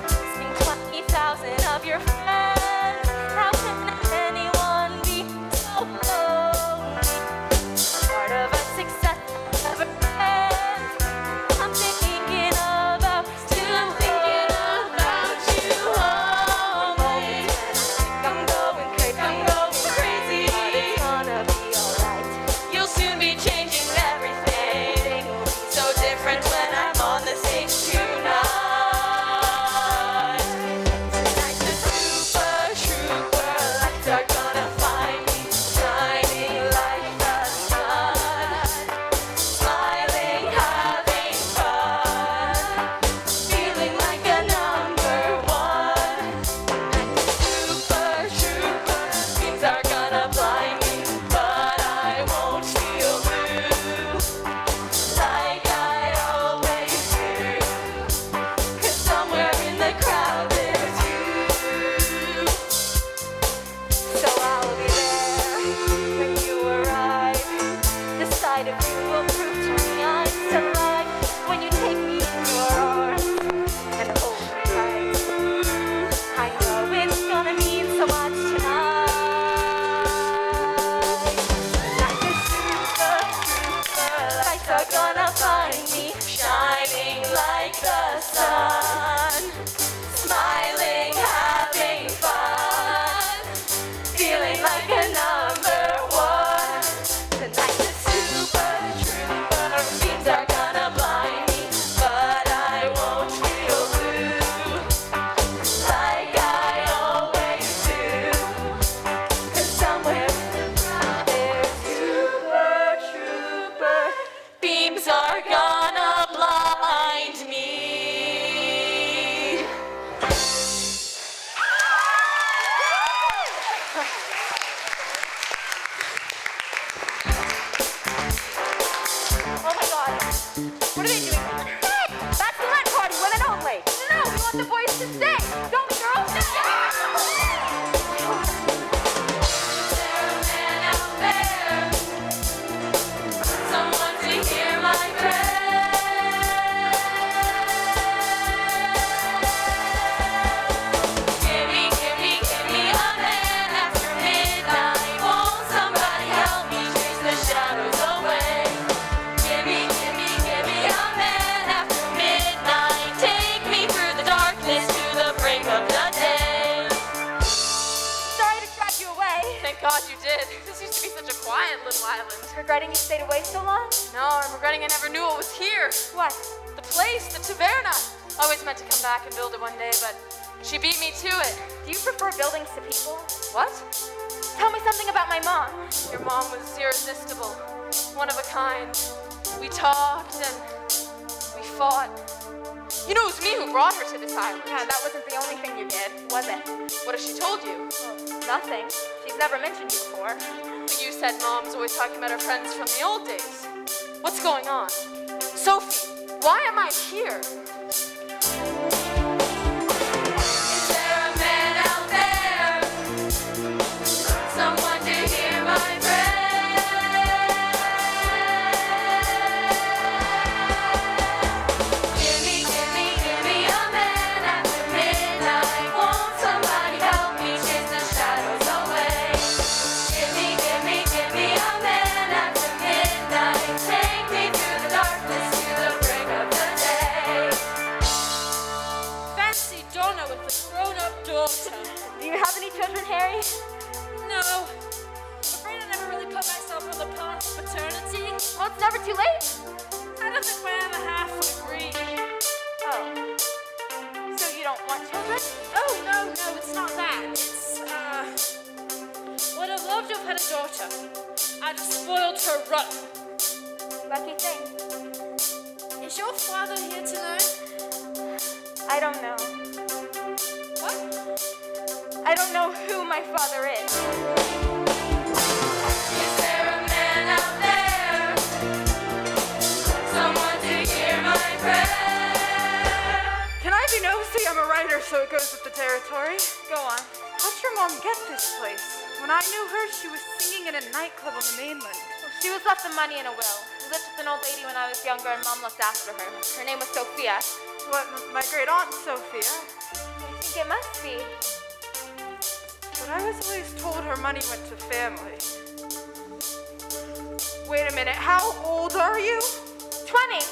Asking 20,000 of your friends, how can anyone be so lonely? Part of a success never ends. I'm thinking about you only. I'm going crazy, but it's gonna be alright. You'll soon be changing everything. So different when I'm on the stage tonight. Tonight the super trooper lights are gonna find me shining like the sun, smiling, having fun, feeling like a number one. Tonight the super trooper beams are gonna blind me, but I won't feel blue like I always do. 'Cause somewhere in the crowd there's you. So I'll be there when you arrive. The sight of you will prove to me I'm still alive. When you take me in your arms and hold me tight, I know it's gonna mean so much tonight. Like the super lights are gonna find me Shining like the sun, smiling, having fun, feeling like a number one. Tonight the super trooper beams are gonna blind me, but I won't feel blue like I always do. 'Cause somewhere in the crowd there's super trooper beams are gonna blind me. Oh my god. What are they doing? Hey! Bachelorette party, women only! No, we want the boys to sing! Don't the girls sing? Is there a man out there? Someone to hear my prayer. Give me a man after midnight. Won't somebody help me chase the shadows away? Give me a man after midnight. Take me through the darkness to the break of the day. Sorry to drag you away. Thank God you did. This used to be such a quiet little island. Regretting you stayed away so long? No, I'm regretting I never knew it was here. What? The place, the taverna. Always meant to come back and build it one day, but she beat me to it. Do you prefer buildings to people? What? Tell me something about my mom. Your mom was irresistible, one of a kind. We talked and we fought. You know, it was me who brought her to this island. Yeah, that wasn't the only thing you did, was it? What has she told you? Nothing. She's never mentioned you before. But you said Mom's always talking about her friends from the old days. What's going on? Sophie, why am I here? Is there a man out there? Someone to hear my prayer. Give me a man after midnight. Won't somebody help me chase the shadows away? Give me a man after midnight. Take me through the darkness to the break of the day. Fancy Donna with a grown-up daughter. Do you have any children, Harry? No. I'm afraid I never really put myself on the path of paternity. Well, it's never too late. I don't think my other half would agree. Oh. So you don't want children? Oh, no, it's not that. It's, would have loved to have had a daughter. I'd have spoiled her rotten. Lucky thing. Is your father here tonight? I don't know. What? I don't know who my father is. Is there a man out there? Someone to hear my prayer. Can I be nosy? I'm a writer, so it goes with the territory. Go on. How'd your mom get this place? When I knew her, she was singing in a nightclub on the mainland. She was left the money in a will. We lived with an old lady when I was younger, and Mom looked after her. Her name was Sophia. What, my great aunt Sophia? I think it must be. But I was always told her money went to family. Wait a minute, how old are you? 20.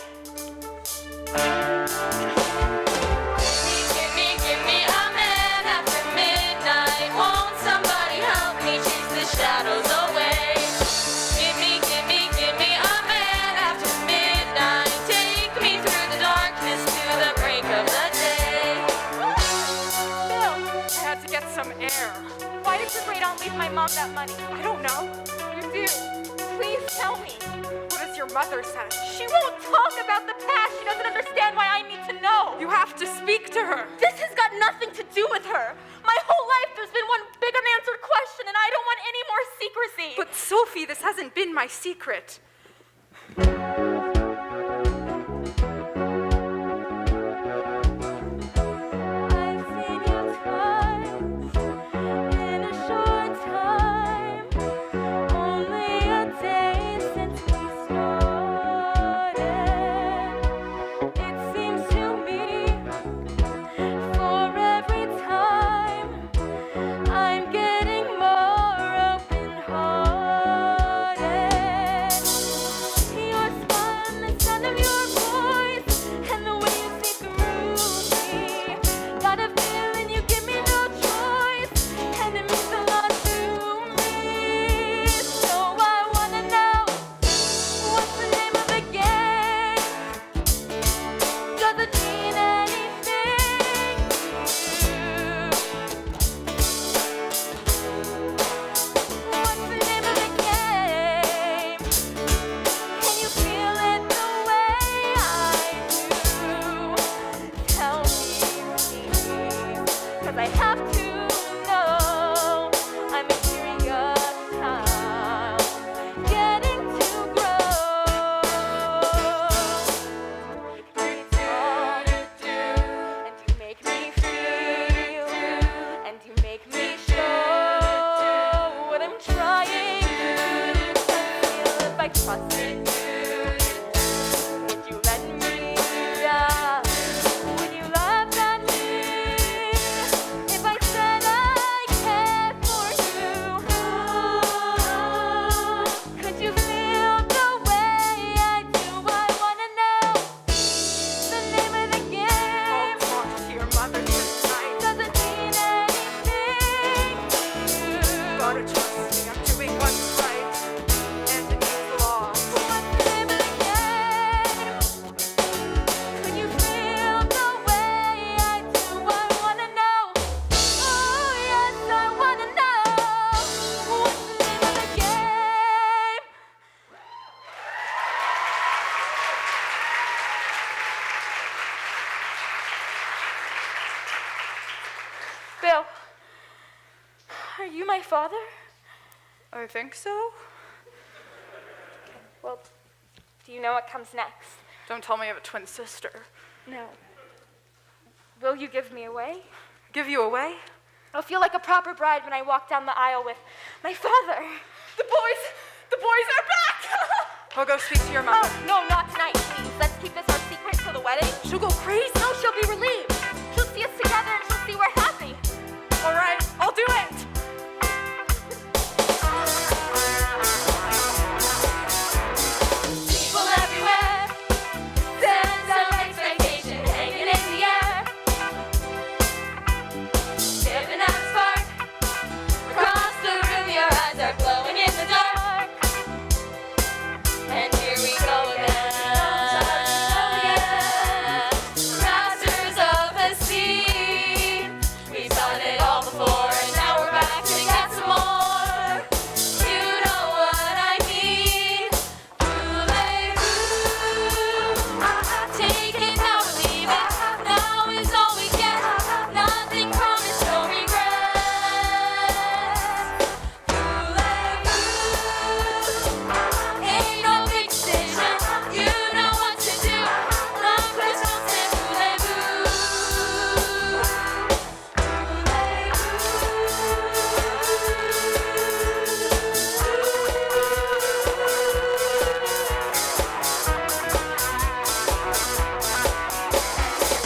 Give me a man after midnight. Won't somebody help me chase the shadows away? Give me a man after midnight. Take me through the darkness to the break of the day. Bill, I had to get some air. why did your great aunt leave my mom that money? I don't know. You do. Please tell me. What has your mother said? She won't talk about the past. She doesn't understand why I need to know. You have to speak to her. This has got nothing to do with her. My whole life there's been one big unanswered question, and I don't want any more secrecy. But Sophie, this hasn't been my secret. I've seen you twice in a short time. Only a day since we started. It seems to me for every time I'm getting more open-hearted. Your smile and the sound of your voice and the way you see through me. Got a feeling you give me no choice, and it means a lot to me. So I wanna know, what's the name of the game? Does it mean anything to you? What's the name of the game? Can you feel it the way I do? Tell me, please, 'cause I have to know. I'm a curious child, getting to grow. And you make me feel, and you make me show what I'm trying to conceal. If I trusted you, would you let me down? Would you laugh at me if I said I care for you? Could you feel the way I do? I wanna know the name of the game. Talk to your mother tonight. Doesn't mean anything to you. Gotta trust me, I'm doing what's right. And it means law. What's the name of the game? Could you feel the way I do? I wanna know. Oh yes, I wanna know. What's the name of the game? Bill, are you my father? I think so. Well, do Do you know what comes next? Don't tell me you have a twin sister. No. Will you give me away? Give you away? I'll feel like a proper bride when I walk down the aisle with my father. The boys are back! I'll go speak to your mother. Oh, no, not tonight, please. Let's keep this our secret till the wedding. She'll go crazy. No, she'll be relieved. She'll see us together and she'll see we're happy. All right, I'll do it. People everywhere, sense of expectation hanging in the air. Stepping out a spark, across the room your eyes are glowing in the dark. And here we go again, masters of the scene. We've done it all before and now we're back to get some more. You know what I mean. Take it now or leave it. Now is all we get. Nothing promised, no regrets. Ain't no big decision. You know what to do. Love crystals and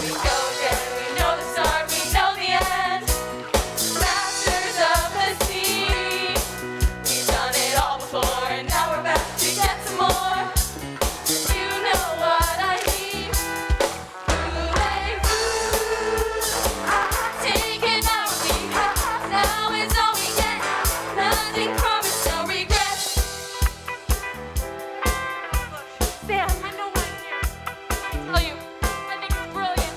we go again, we know the start, we know the end. Masters of the sea. We've done it all before and now we're back to get some more. You know what I mean. Take it now or leave it. Now is all we get. Nothing promised, no regrets. Sam, I know why I'm here. I tell you, I think it's brilliant.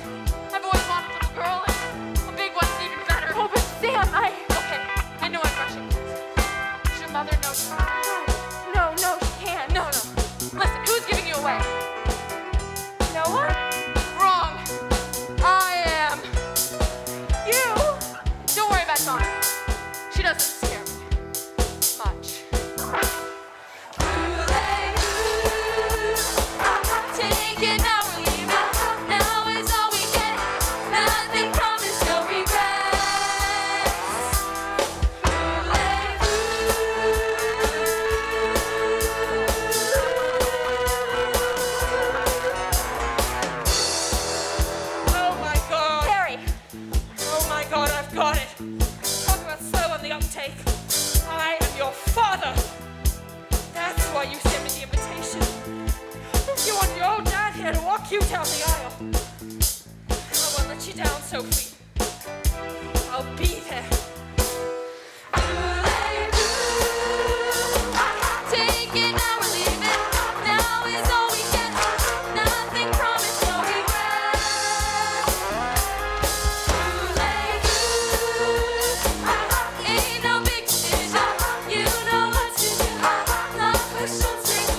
I've always wanted a little girl, and a big one's even better. oh, but Sam, Okay, I know I'm rushing. Does your mother know you? No, she can't. No. Listen, who's giving you away? Noah? Wrong. I am. You? Don't worry about Donna. She doesn't scare me much. Take it now or leave it. Now is all we get. Nothing promised, no regrets. Oh my God! Harry. Oh my God, I've got it! Talk about slow on the uptake. I am your father! That's why you sent me the invitation. You want your old dad here to walk you down the aisle. I won't let you down, Sophie. I'll be there. Take it now or leave it. Now is all we get. Nothing promised, no regrets. Ain't no big decision. You know what to do. Love crystals take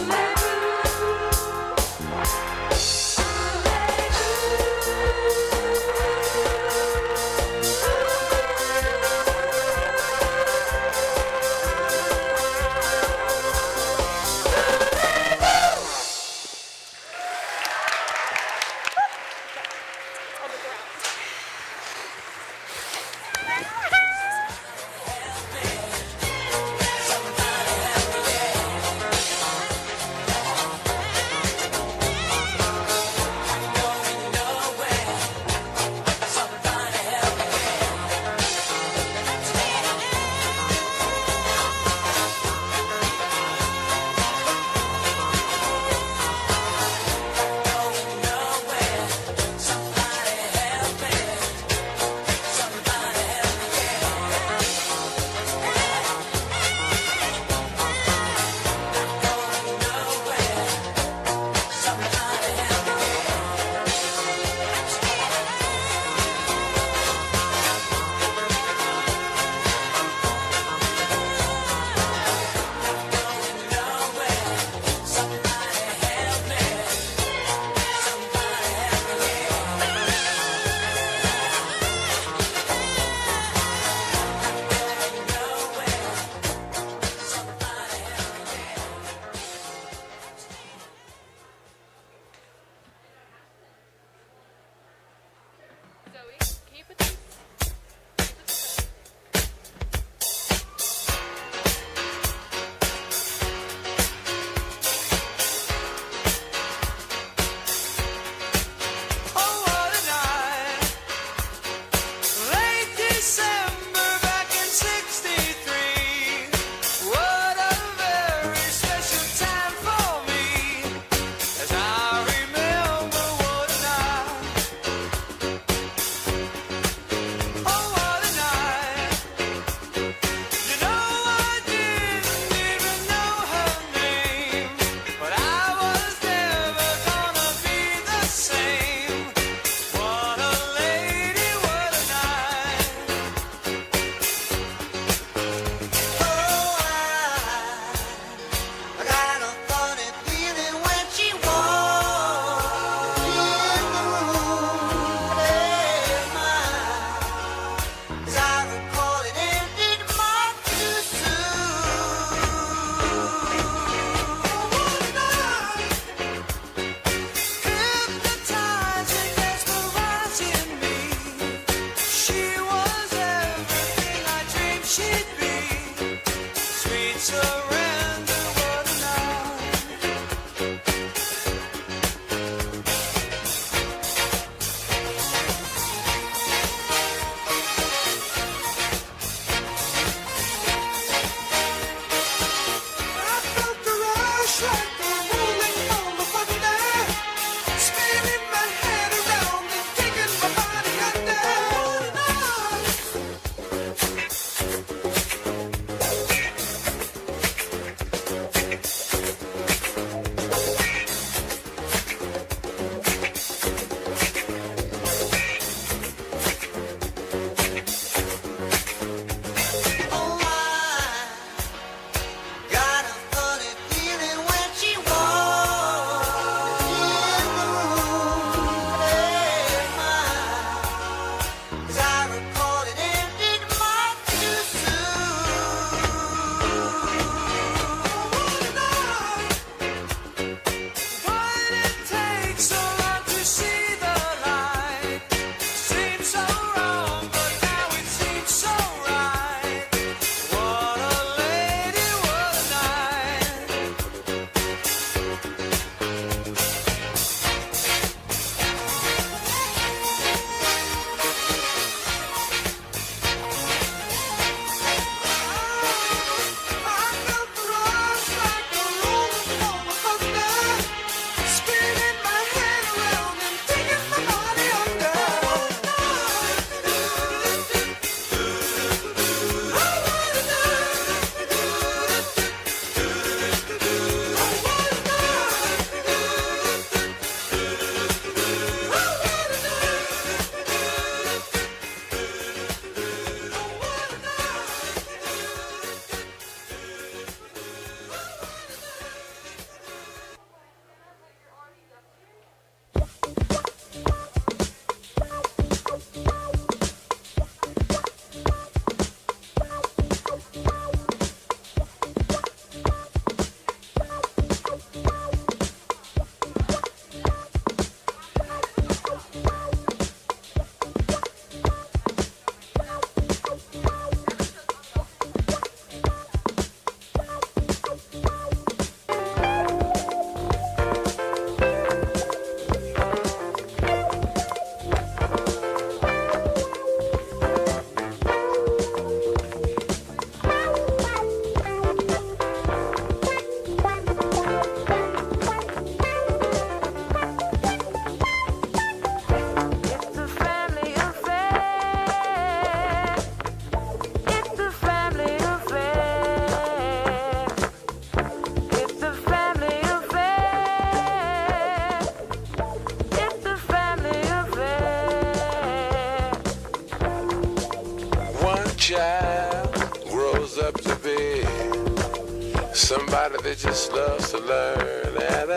Somebody that just loves to learn, and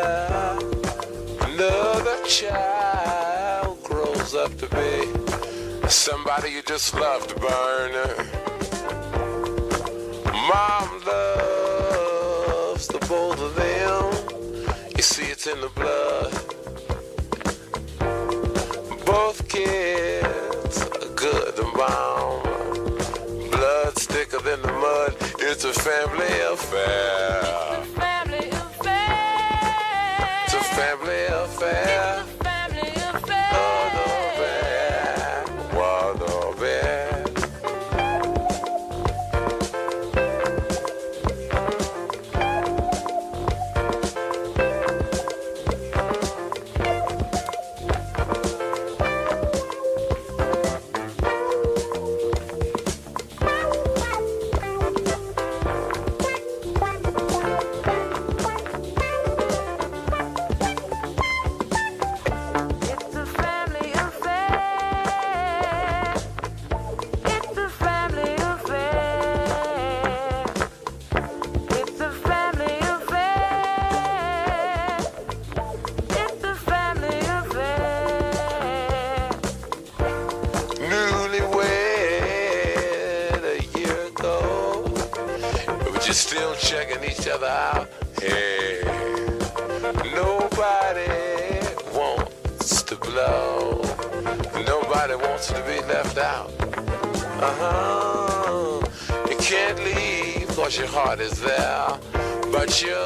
another child grows up to be somebody you just love to burn. Mom loves the both of them. You see, it's in the blood. Both kids are good and bound. Blood's thicker than the mud. It's a family affair. It's a family affair. It's a family affair. It's a family affair. What a bad. It's a family affair. It's a family affair. It's a family affair. It's a family affair. Newlywed a year ago, but you're still checking each other out. Hey, nobody wants to blow. Nobody wants to be left out. You can't leave cause your heart is there, but you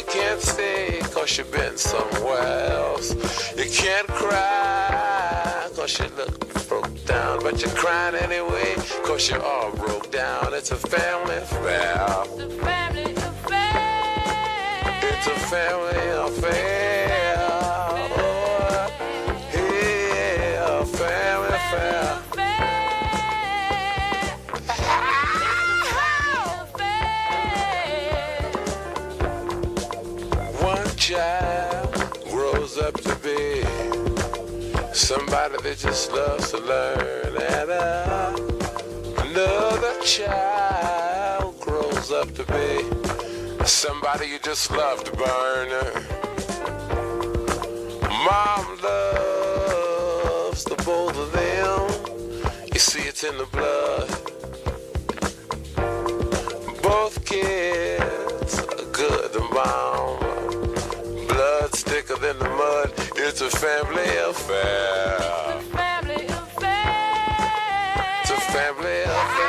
can't stay cause you've been somewhere else. You can't cry cause you look broke down, but you're crying anyway cause you're all broke down. It's a family affair. It's a family affair. It's a family affair. Oh, yeah, a family affair. One child grows up to be somebody that just loves to learn, and another child grows up to be somebody you just love to burn. Mom loves the both of them. You see, it's in the blood. Both kids are good and bound. Blood's thicker than the mud. It's a family affair. It's a family affair. It's a family affair.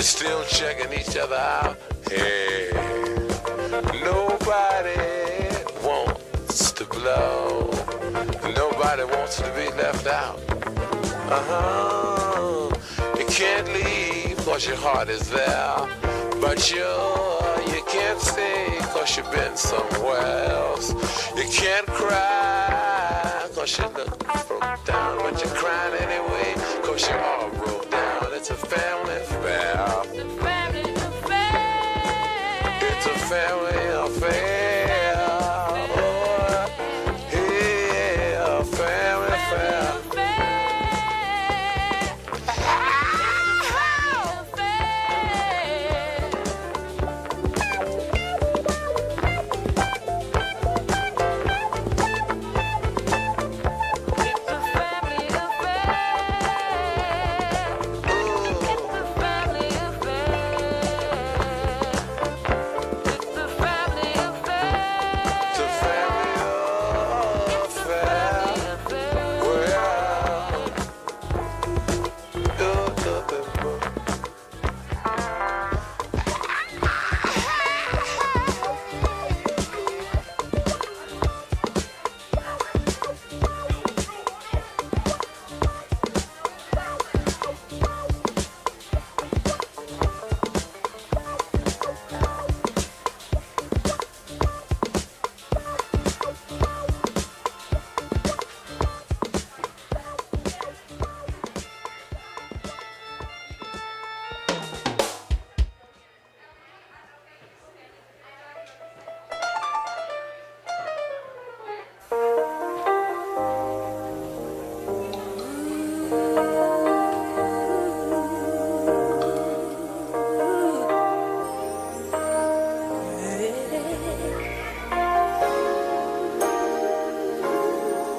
Still checking each other out. Hey, nobody wants to blow. Nobody wants to be left out. You can't leave 'cause your heart is there. But you can't stay 'cause you've been somewhere else. You can't cry 'cause you look broke down. But you're crying anyway 'cause you're all broke down. It's a family affair. It's a family affair. Oh, yeah, family affair.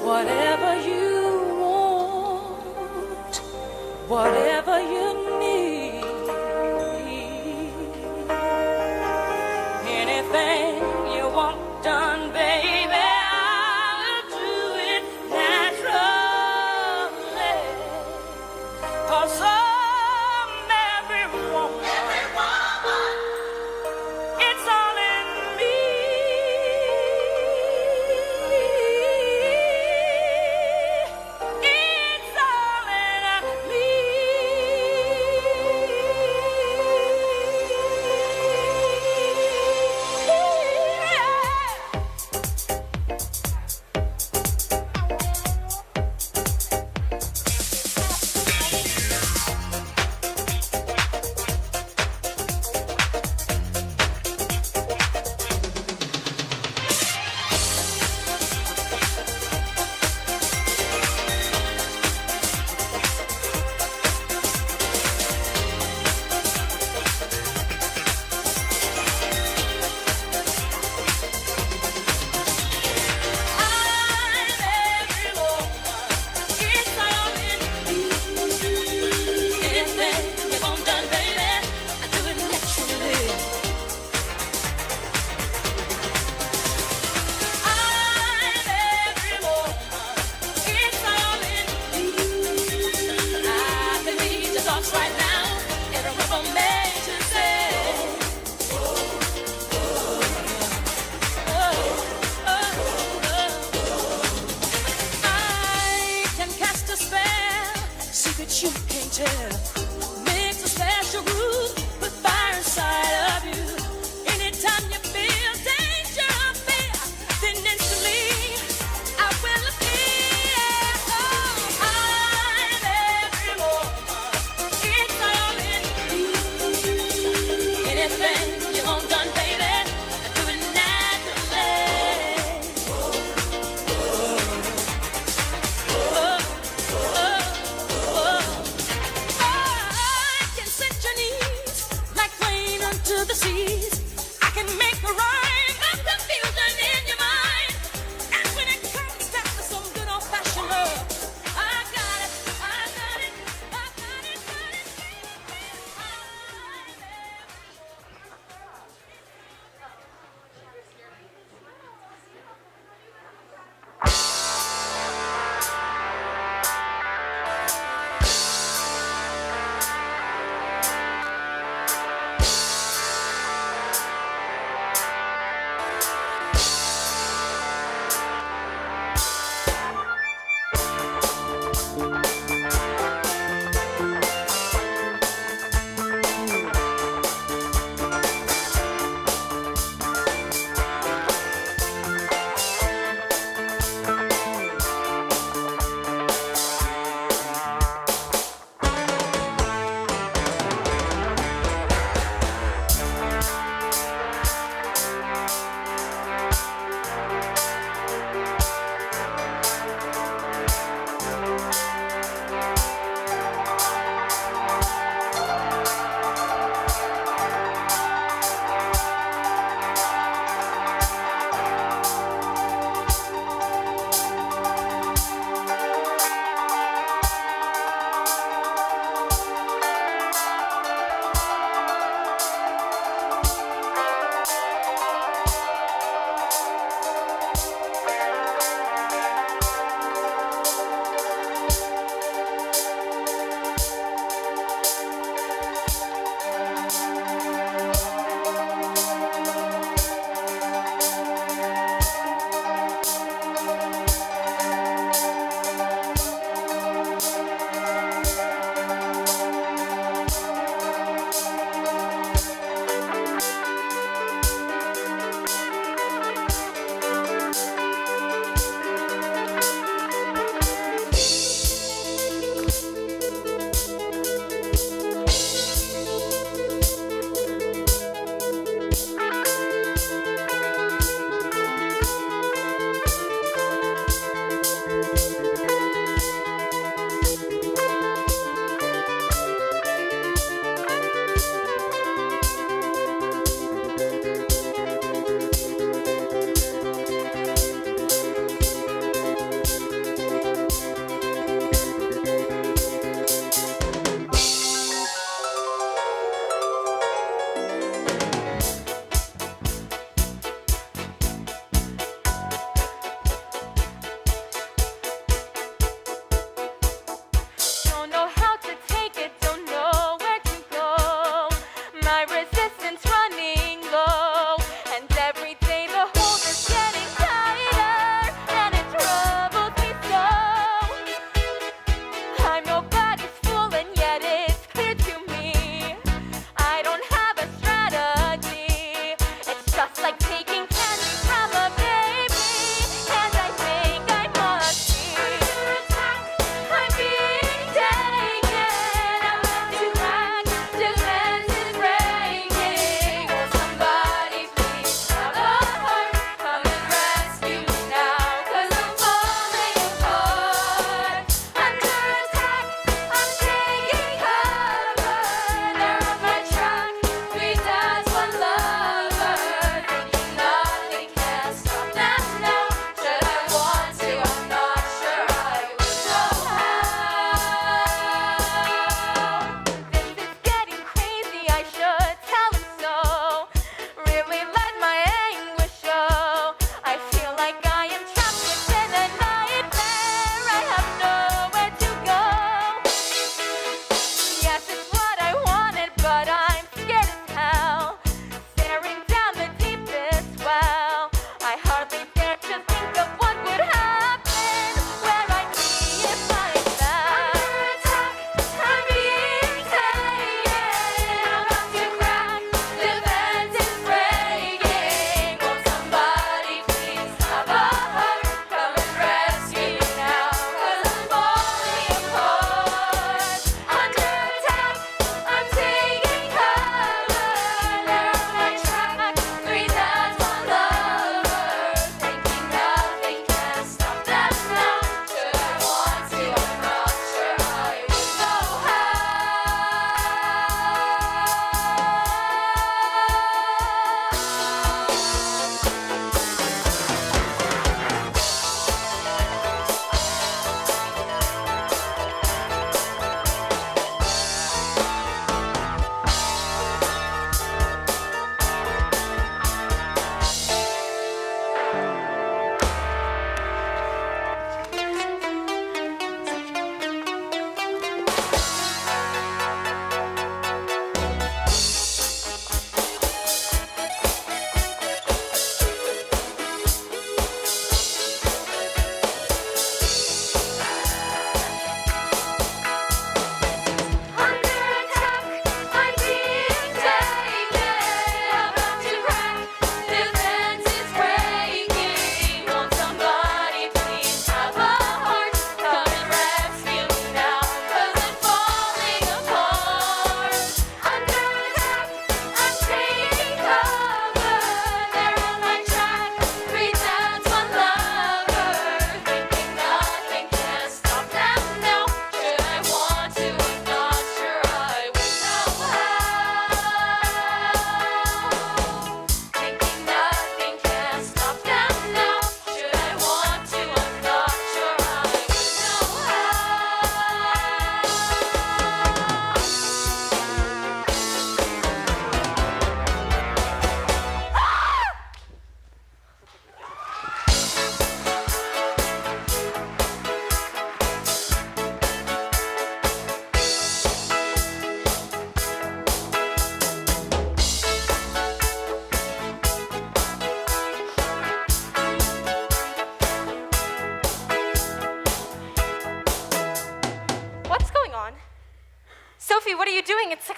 Whatever you want, whatever you need, anything you want done, baby, I'll do it naturally. 'Cause every woman, it's all in me. It's all in me.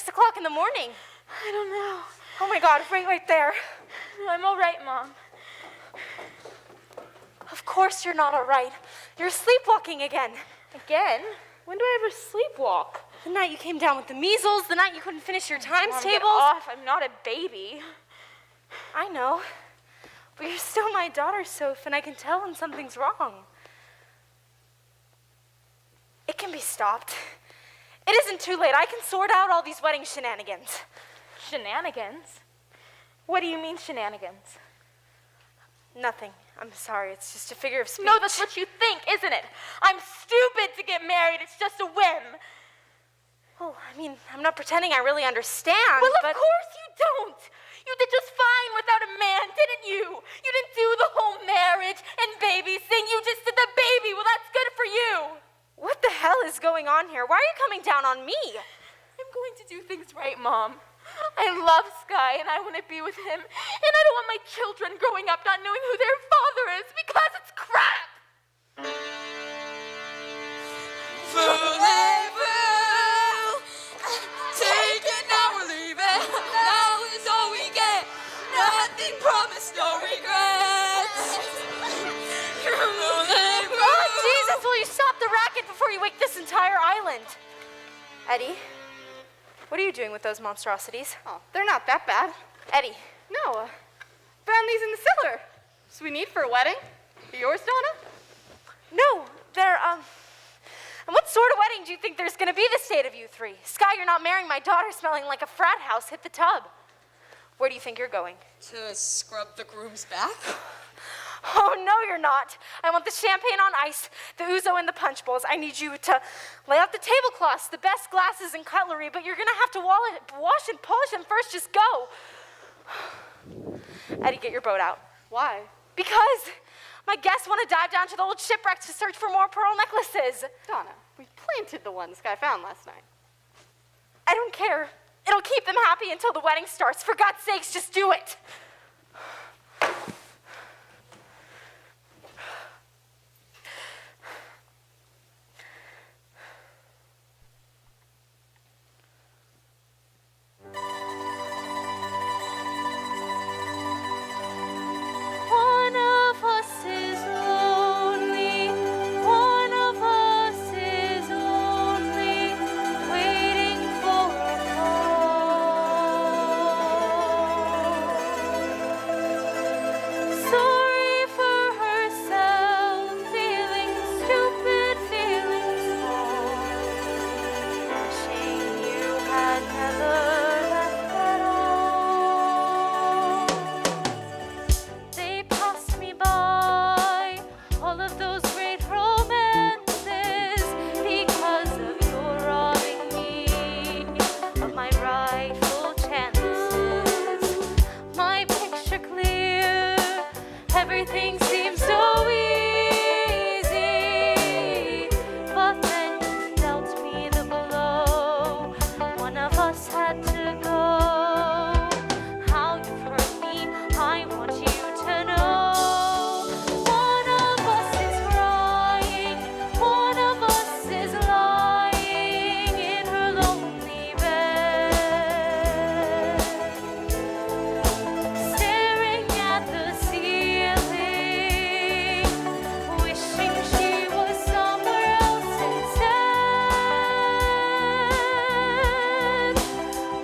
6 o'clock in the morning. I don't know. Oh my God, right there. I'm all right, Mom. Of course you're not all right. You're sleepwalking again. Again? When do I ever sleepwalk? The night you came down with the measles, the night you couldn't finish your times Mom, get tables. off. I'm not a baby. I know. But you're still my daughter, Soph, and I can tell when something's wrong. It can be stopped. It isn't too late. I can sort out all these wedding shenanigans. Shenanigans? What do you mean, shenanigans? Nothing. I'm sorry. It's just a figure of speech. No, that's what you think, isn't it? I'm stupid to get married. It's just a whim. Well, I mean, I'm not pretending I really understand, Well, but... of course you don't. You did just fine without a man, didn't you? You didn't do the whole marriage and baby thing. You just did the baby. Well, that's good for you. What the hell is going on here? Why are you coming down on me? I'm going to do things right, Mom. I love Sky, and I want to be with him. And I don't want my children growing up not knowing who their father is because it's crap. Take it now or leave it. Now is all we get. Nothing promised, no regrets. Oh, Jesus, will you stop the racket before you wake this entire island? Eddie, what are you doing with those monstrosities? Oh, they're not that bad. Eddie. No, found these in the cellar. So we need for a wedding. Yours, Donna? No, they're, And what sort of wedding do you think there's gonna be the state of you three? Sky, you're not marrying my daughter smelling like a frat house. Hit the tub. Where do you think you're going? To scrub the groom's back? Oh, no, you're not. I want the champagne on ice, the ouzo in the punch bowls. I need you to lay out the tablecloths, the best glasses and cutlery, but you're gonna have to wash and polish them first. Just go. Eddie, get your boat out. Why? Because my guests want to dive down to the old shipwreck to search for more pearl necklaces. Donna, we planted the ones Sky found last night. I don't care. It'll keep them happy until the wedding starts. For God's sakes, just do it. One of us is lonely, one of us is lonely, waiting for a call. Sorry for herself, feeling stupid, feeling small, wishing you had never left at all. They passed me by, all of those great romances, because of your robbing me of my rightful chances. My picture clear, everything seems so easy, but then you dealt me the blow. One of us had to go. How you've hurt me, I want you to know. One of us is crying, one of us is lying in her lonely bed, staring at the ceiling, wishing she was somewhere else instead.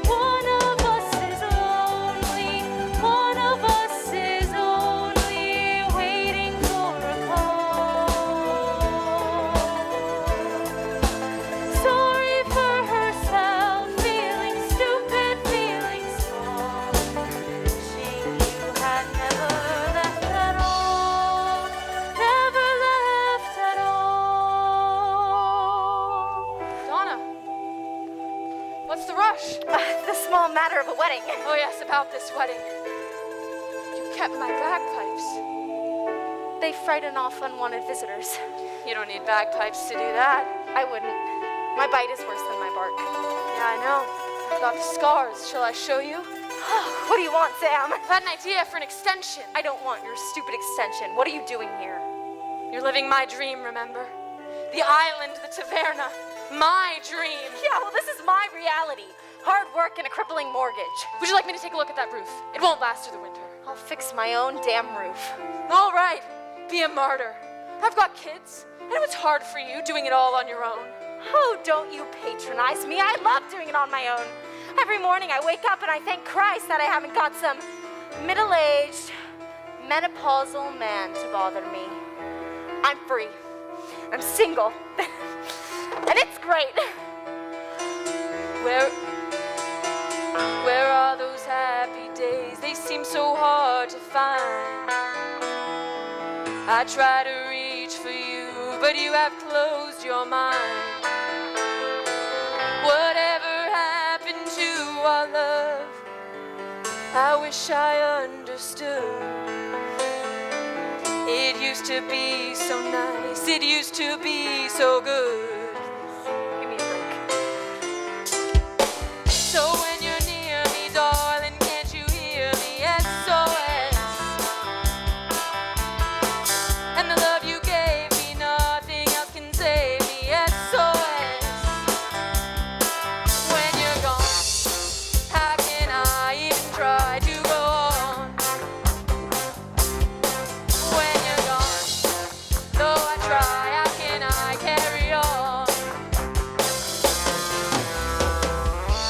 One of us is lonely, one of us is only waiting for a call. Sorry for herself, feeling stupid, feeling small, wishing you had never left at all, never left at all. Donna, what's the rush? The small matter of a wedding. Oh, yes, about this wedding. You kept my bagpipes. They frighten off unwanted visitors. You don't need bagpipes to do that. I wouldn't. My bite is worse than my bark. Yeah, I know. I've got the scars. Shall I show you? What do you want, Sam? I've had an idea for an extension. I don't want your stupid extension. What are you doing here? You're living my dream, remember? The island, the taverna. My dream. Yeah, well, this is my reality. hard work and a crippling mortgage. Would you like me to take a look at that roof? It won't last through the winter. I'll fix my own damn roof. All right, be a martyr. I've got kids. I know it's hard for you doing it all on your own. Oh, don't you patronize me. I love doing it on my own. Every morning I wake up and I thank Christ that I haven't got some middle-aged, menopausal man to bother me. I'm free. I'm single. And it's great. Where are those happy days? They seem so hard to find. I try to reach for you, but you have closed your mind. Whatever happened to our love? I wish I understood. It used to be so nice, it used to be so good. Give me a break. So when you're near me, darling, can't you hear me? SOS. And the love you gave me, nothing else can save me. SOS. When you're gone, how can I even try to go on? When you're gone, though I try, how can I carry on?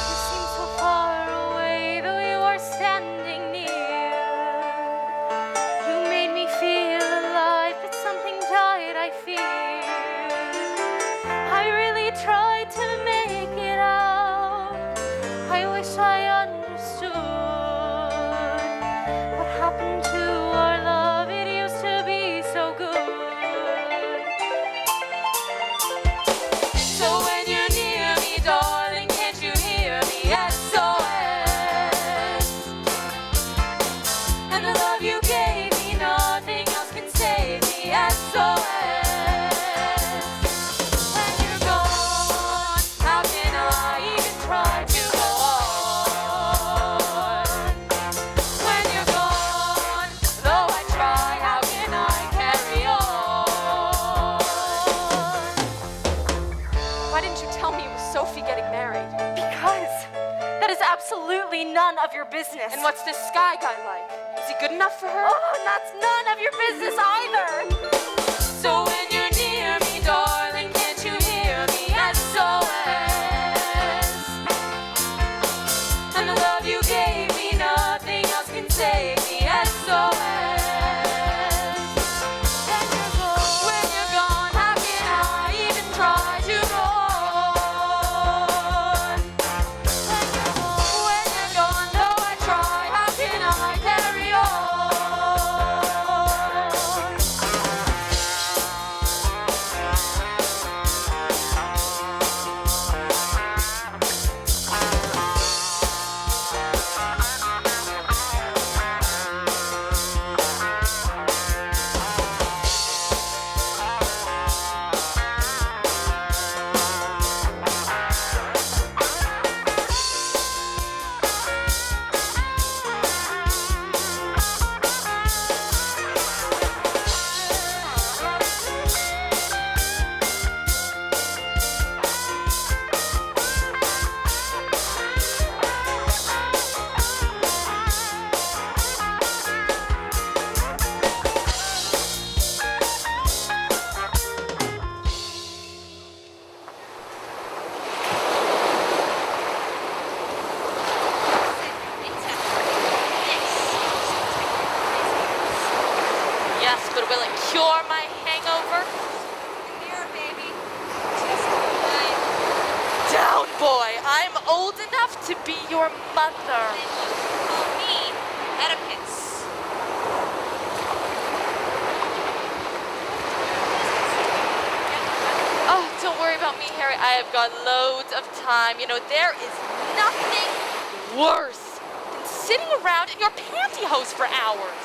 You seem so far away, though you are standing near. You made me feel alive, but something died, I fear. I really tried to make it out. I wish I understood what happened to our love. It used to be so good. So when you're near me, darling, can't you hear me? SOS. And the love you gave me, nothing else can save me. SOS. When you're gone, how can I even try to go on? When you're gone, though I try, how can I carry on? Why didn't you tell me it was Sophie getting married? Because that is absolutely none of your business. And what's this Sky guy like? Is he good enough for her? Oh, and that's none of your business either. So when you're near me, darling, can't you hear me? SOS. And the love you gave me, nothing else can save me. SOS. When you're gone, how can I even try to go on? When you're gone, though I try, how can I carry on? Yes, but will it cure my hangover? Here, baby. Down, boy. I'm old enough to be your mother. Call me Oedipus. Oh, don't worry about me, Harry. I have got loads of time. You know, there is nothing worse than sitting around in your pantyhose for hours.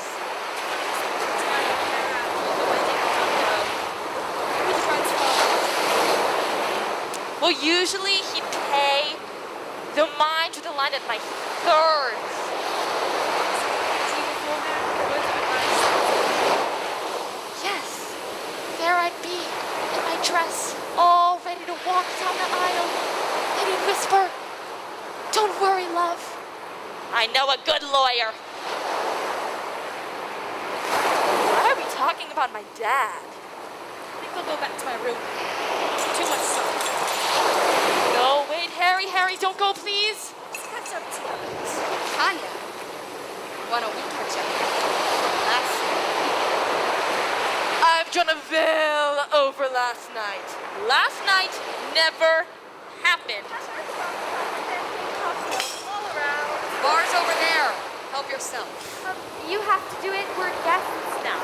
Well, usually he'd pay the mine to the line at my thirds. Yes, there I'd be in my dress, all ready to walk down the aisle. And he'd whisper, "Don't I know a good lawyer. Why are we talking about my dad? I think I'll go back to my room. Too much stuff. No, wait, Harry, don't go, please. Let's catch up tonight. Tanya, why don't we catch up? Last I've drawn a veil over last night. Last night never happened. All around. Bar's over there. Help yourself. You have to do it. We're guests now.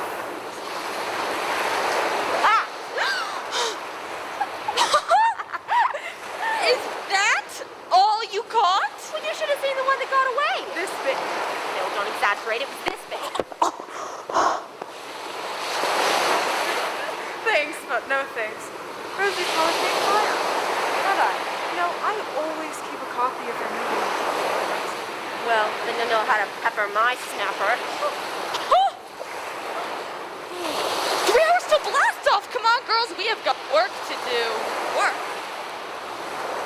Is that all you caught? Well, you should have seen the one that got away. This bit. No, don't exaggerate. It was this big. Thanks, but no thanks. Rosie told me fire. Have I? I always keep a copy of their movie. Well, then you'll know how to pepper my snapper. 3 hours till blast off. Come on, girls, we have got work to do. Work?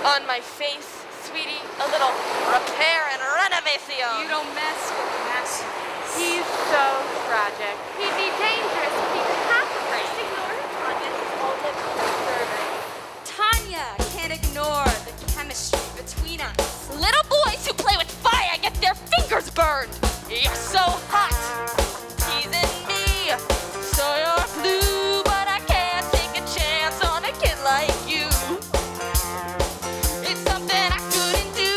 On my face, sweetie, a little repair and renovation. You don't mess with Master. He's so tragic. He'd be dangerous with even half a brain. Ignore him, Tanya. He's all that observant. Tanya can't ignore the chemistry between us. Little boys who play with fire get their fingers burned. You're so hot, teasing me. So you're blue, but I can't take a chance on a kid like you. It's something I couldn't do.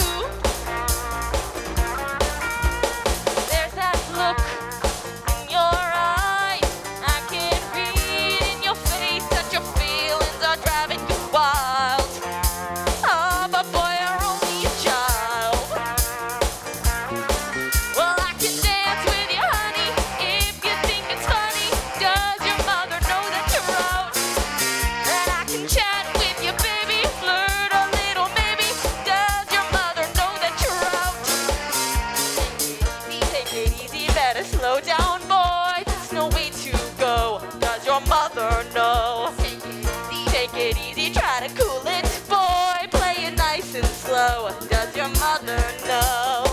There's that look in your eyes. I can read in your face that your feelings are driving you wild. Oh, but boy, you're only a child. Well, I can dance with you, honey, if you think it's funny. Does your mother know that you're out? And I can chat with you, baby, flirt a little, maybe. Does your mother know that you're out? Take it easy, better slow down, boy. There's no way to go. Does your mother know? Take it easy, try to cool it, boy. Play it nice and slow. Does your mother know?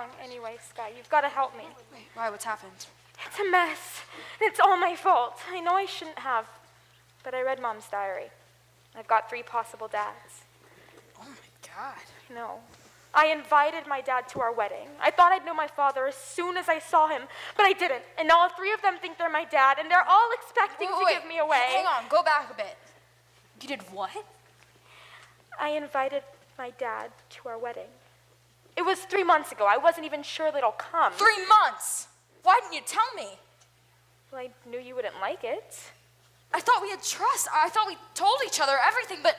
wrong. Anyway, Sky, you've got to help me. Wait, why? What's happened? It's a mess. It's all my fault. I know I shouldn't have, but I read Mom's diary. I've got 3 possible dads. Oh my God. No. I invited my dad to our wedding. I thought I'd know my father as soon as I saw him, but I didn't. And now all 3 of them think they're my dad, and they're all expecting to give me away. Hang on, go back a bit. You did what? I invited my dad to our wedding. It was 3 months ago. I wasn't even sure that he'll come. 3 months? Why didn't you tell me? Well, I knew you wouldn't like it. I thought we had trust. I thought we told each other everything, but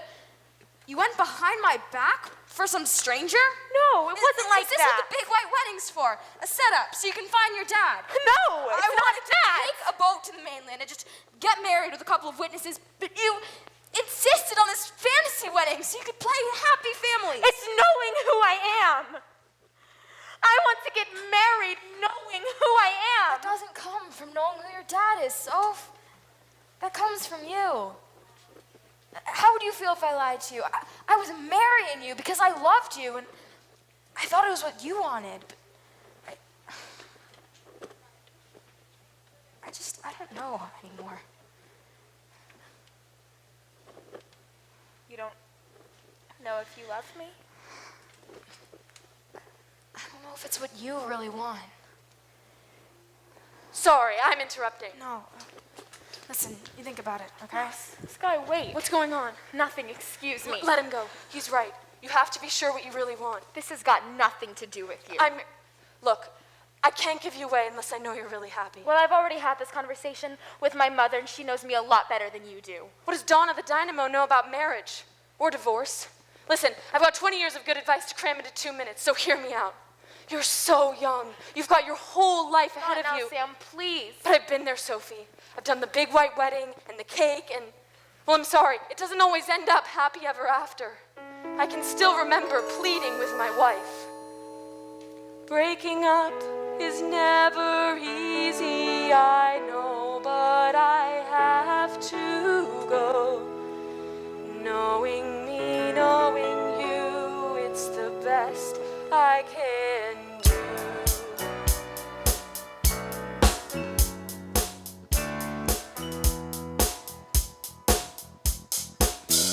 you went behind my back for some stranger? No, it wasn't like that. Is this what the big white wedding's for? A setup so you can find your dad? No, it's I not wanted to that. take a boat to the mainland and just get married with a couple of witnesses, but you insisted on this fantasy wedding so you could play happy families. It's knowing who I am. I want to get married knowing who I am. That doesn't come from knowing who your dad is, Soph. That comes from you. How would you feel if I lied to you? I was marrying you because I loved you, and I thought it was what you wanted. But I don't know anymore. You don't know if you love me? I don't know if it's what you really want. Sorry, I'm interrupting. No. Listen, you think about it, okay? Sky, wait. What's going on? Nothing, excuse me. Let him go. He's right. You have to be sure what you really want. This has got nothing to do with you. Look, I can't give you away unless I know you're really happy. Well, I've already had this conversation with my mother, and she knows me a lot better than you do. What does Donna the Dynamo know about marriage? Or divorce? Listen, I've got 20 years of good advice to cram into 2 minutes, so hear me out. You're so young. You've got your whole life ahead of you. Sam, please. But I've been there, Sophie. I've done the big white wedding and the cake and, well, I'm sorry, it doesn't always end up happy ever after. I can still remember pleading with my wife. Breaking up is never easy, I know, but I have to go. Knowing me, knowing you, it's the best I can do.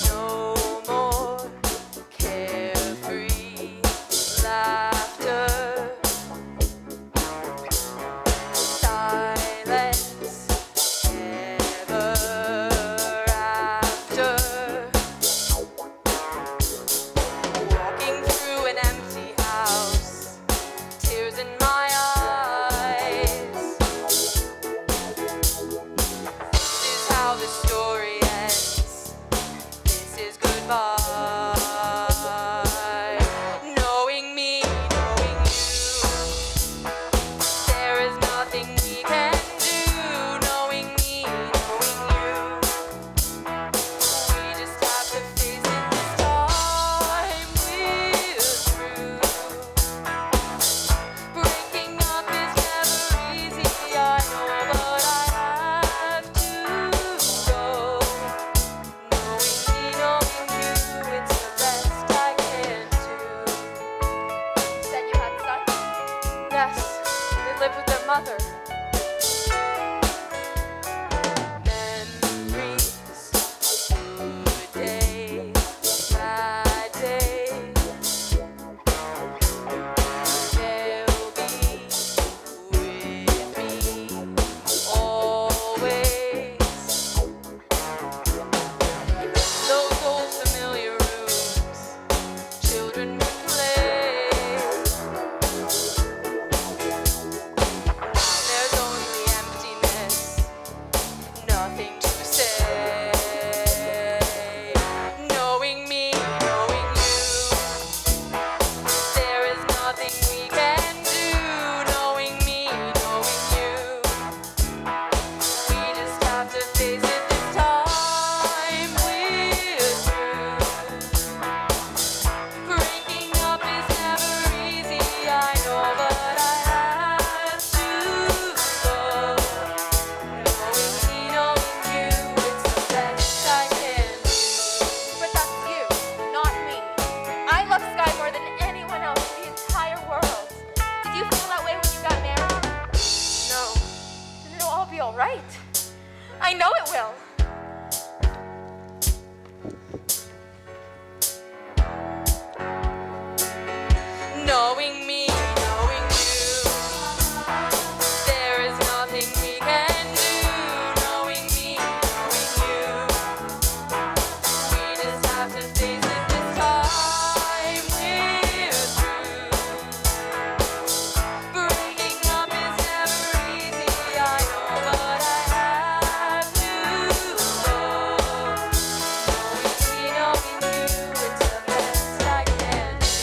No more carefree laughter, silence ever after. Walking through an empty house. right. I know it will. Knowing me, knowing you, there is nothing we can do. Knowing me, knowing you, we just have to face it this time. We're through. Breaking up is never easy, I know, but I have to go. Knowing me, knowing you, it's the best I can do.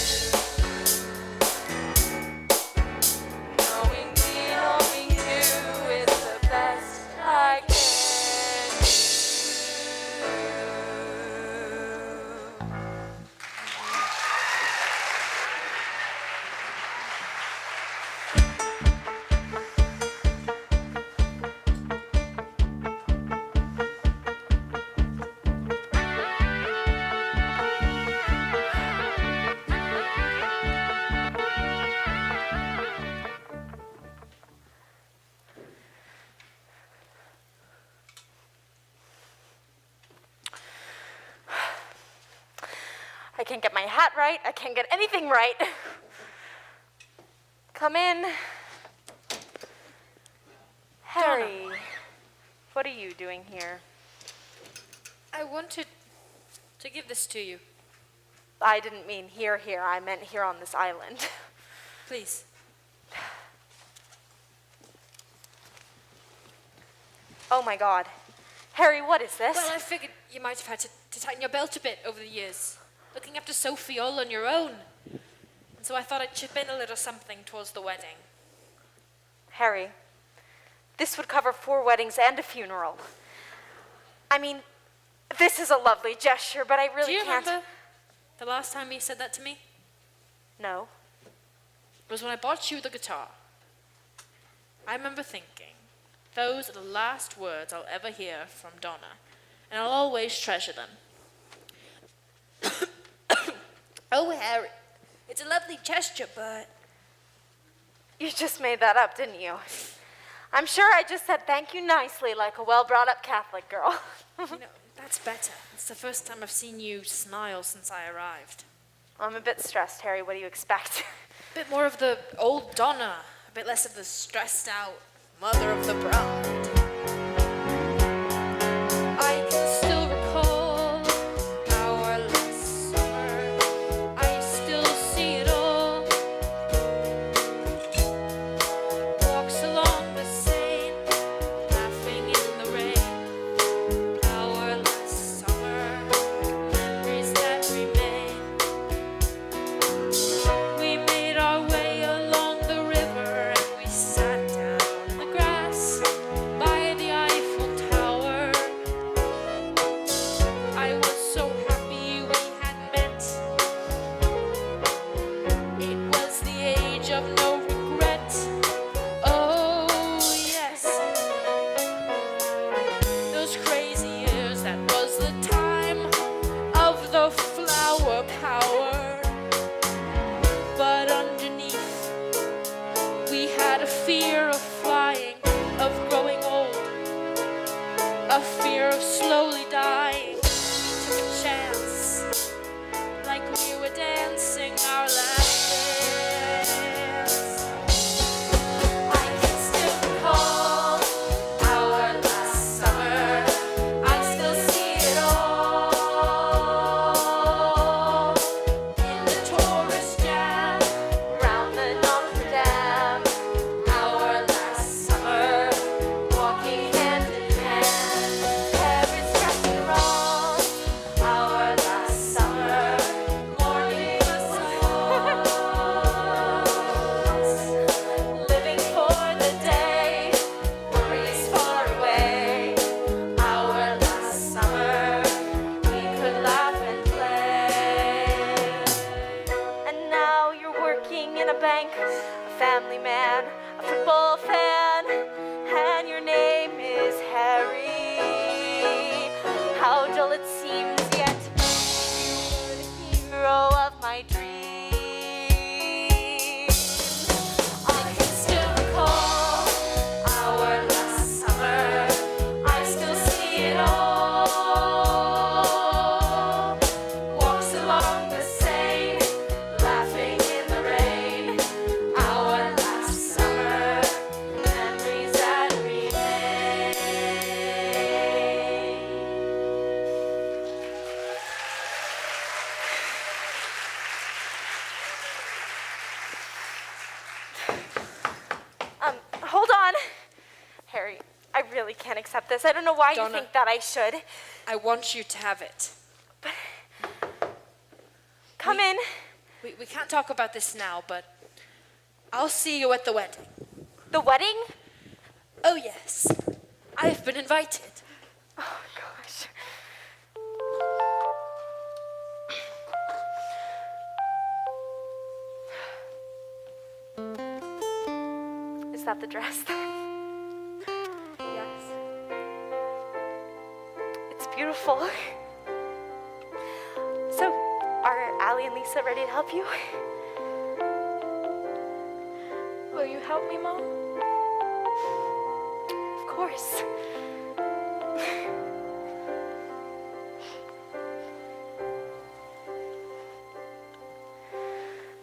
Knowing me, knowing you is the best I can do. I can't get my hat right. I can't get anything right. Come in. Harry, what are you doing here? I wanted to give this to you. I didn't mean here. I meant here on this island. Please. Oh my God. Harry, what is this? Well, I figured you might have had to tighten your belt a bit over the years, looking after Sophie all on your own. And so I thought I'd chip in a little something towards the wedding. Harry, this would cover 4 weddings and a funeral. I mean, this is a lovely gesture, but I really Do you can't. remember the last time you said that to me? No. It was when I bought you the guitar. I remember thinking, those are the last words I'll ever hear from Donna, and I'll always treasure them. Oh, Harry, it's a lovely gesture, but... You just made that up, didn't you? I'm sure I just said thank you nicely like a well-brought-up Catholic girl. You know, that's better. It's the first time I've seen you smile since I arrived. I'm a bit stressed, Harry. What do you expect? A bit more of the old Donna, a bit less of the stressed-out mother of the bride. I can still recall our last summer. I still see it all. Walks along the Seine, laughing in the rain. Our last summer, memories that remain. We made our way along the river and we sat down in the grass by the Eiffel Tower. I was so happy we had met. It was the age of no regret. Oh, yes. Those crazy years, that was the time of the flower power. But underneath, we had a fear of flying, of growing old, a fear of slowly dying. We took a chance, like we were dancing our last dance. I can still recall our last summer. I still see it all in the tourist jam Round the Notre Dame, our last summer. walking hand in hand, Paris restaurant. Our last summer, morning massage, living for the day, worries far away. Our last summer, we could laugh and play. And now you're working in a bank, a family man, a football fan, and your name is Harry. How dull it seems, yet you're the hero of my dreams. I can still recall our last summer. can't accept this. I don't know why you Donna. think that I should. I want you to have it. Come in. We can't talk about this now, but I'll see you at the wedding. The wedding? Oh, yes. I have been invited. Oh, gosh. Is that the dress? Yes. It's beautiful. So, are Allie and Lisa ready to help you? Will you help me, Mom? Of course.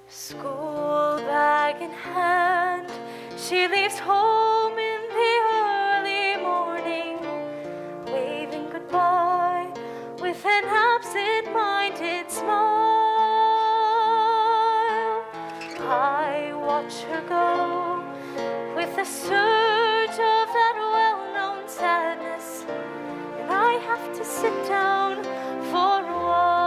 School bag in hand, she leaves home in the early morning, waving goodbye with an absent-minded smile. I watch her go with a surge of that well-known sadness, and I have to sit down for a while.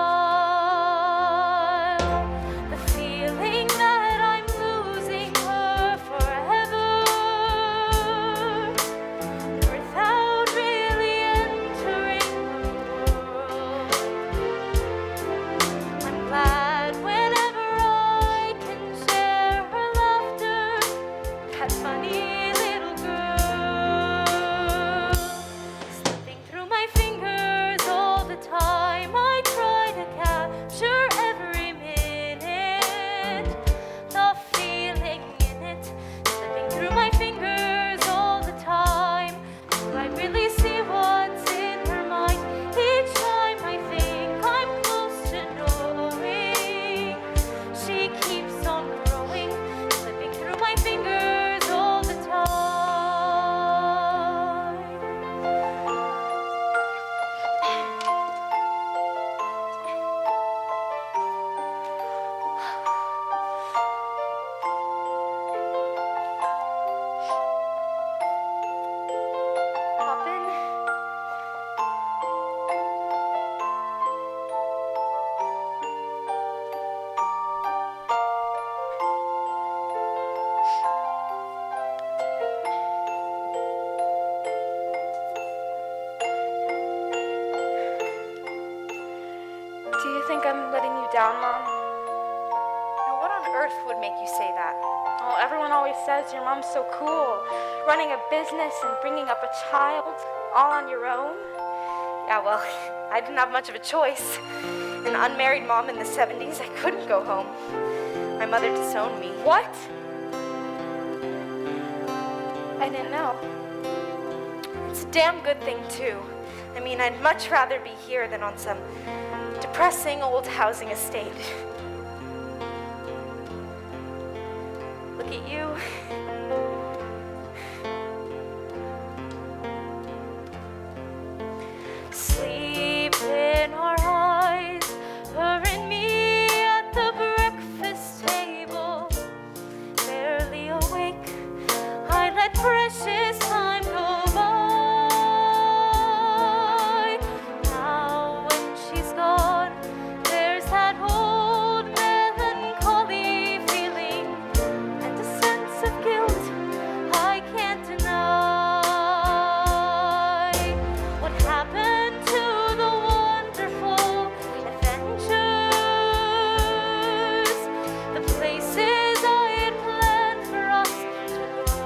The feeling that I'm losing her forever, without really entering her world. I'm glad whenever I can share her laughter, that funny little girl, slipping through my fingers all the time. I try to capture every minute, the feeling in it, slipping through my fingers all the time. Do I really see what's in her mind? Each time I think I'm close to knowing, she keeps on growing, slipping through my fingers all the time. Robin? Do you think I'm letting you down, Mom? Now, what on earth would make you say that? Oh, everyone always says your mom's so cool, running a business and bringing up a child all on your own. Yeah, well, I didn't have much of a choice. An unmarried mom in the 70s, I couldn't go home. My mother disowned me. What? I didn't know. It's a damn good thing, too. I mean, I'd much rather be here than on some depressing old housing estate. Look at you. Sleep in our eyes, her and me at the breakfast table. Barely awake, I let precious time go by. Now when she's gone, there's that old melancholy feeling and a sense of guilt I can't deny. What happened to the wonderful adventures, the places I had planned for us to go?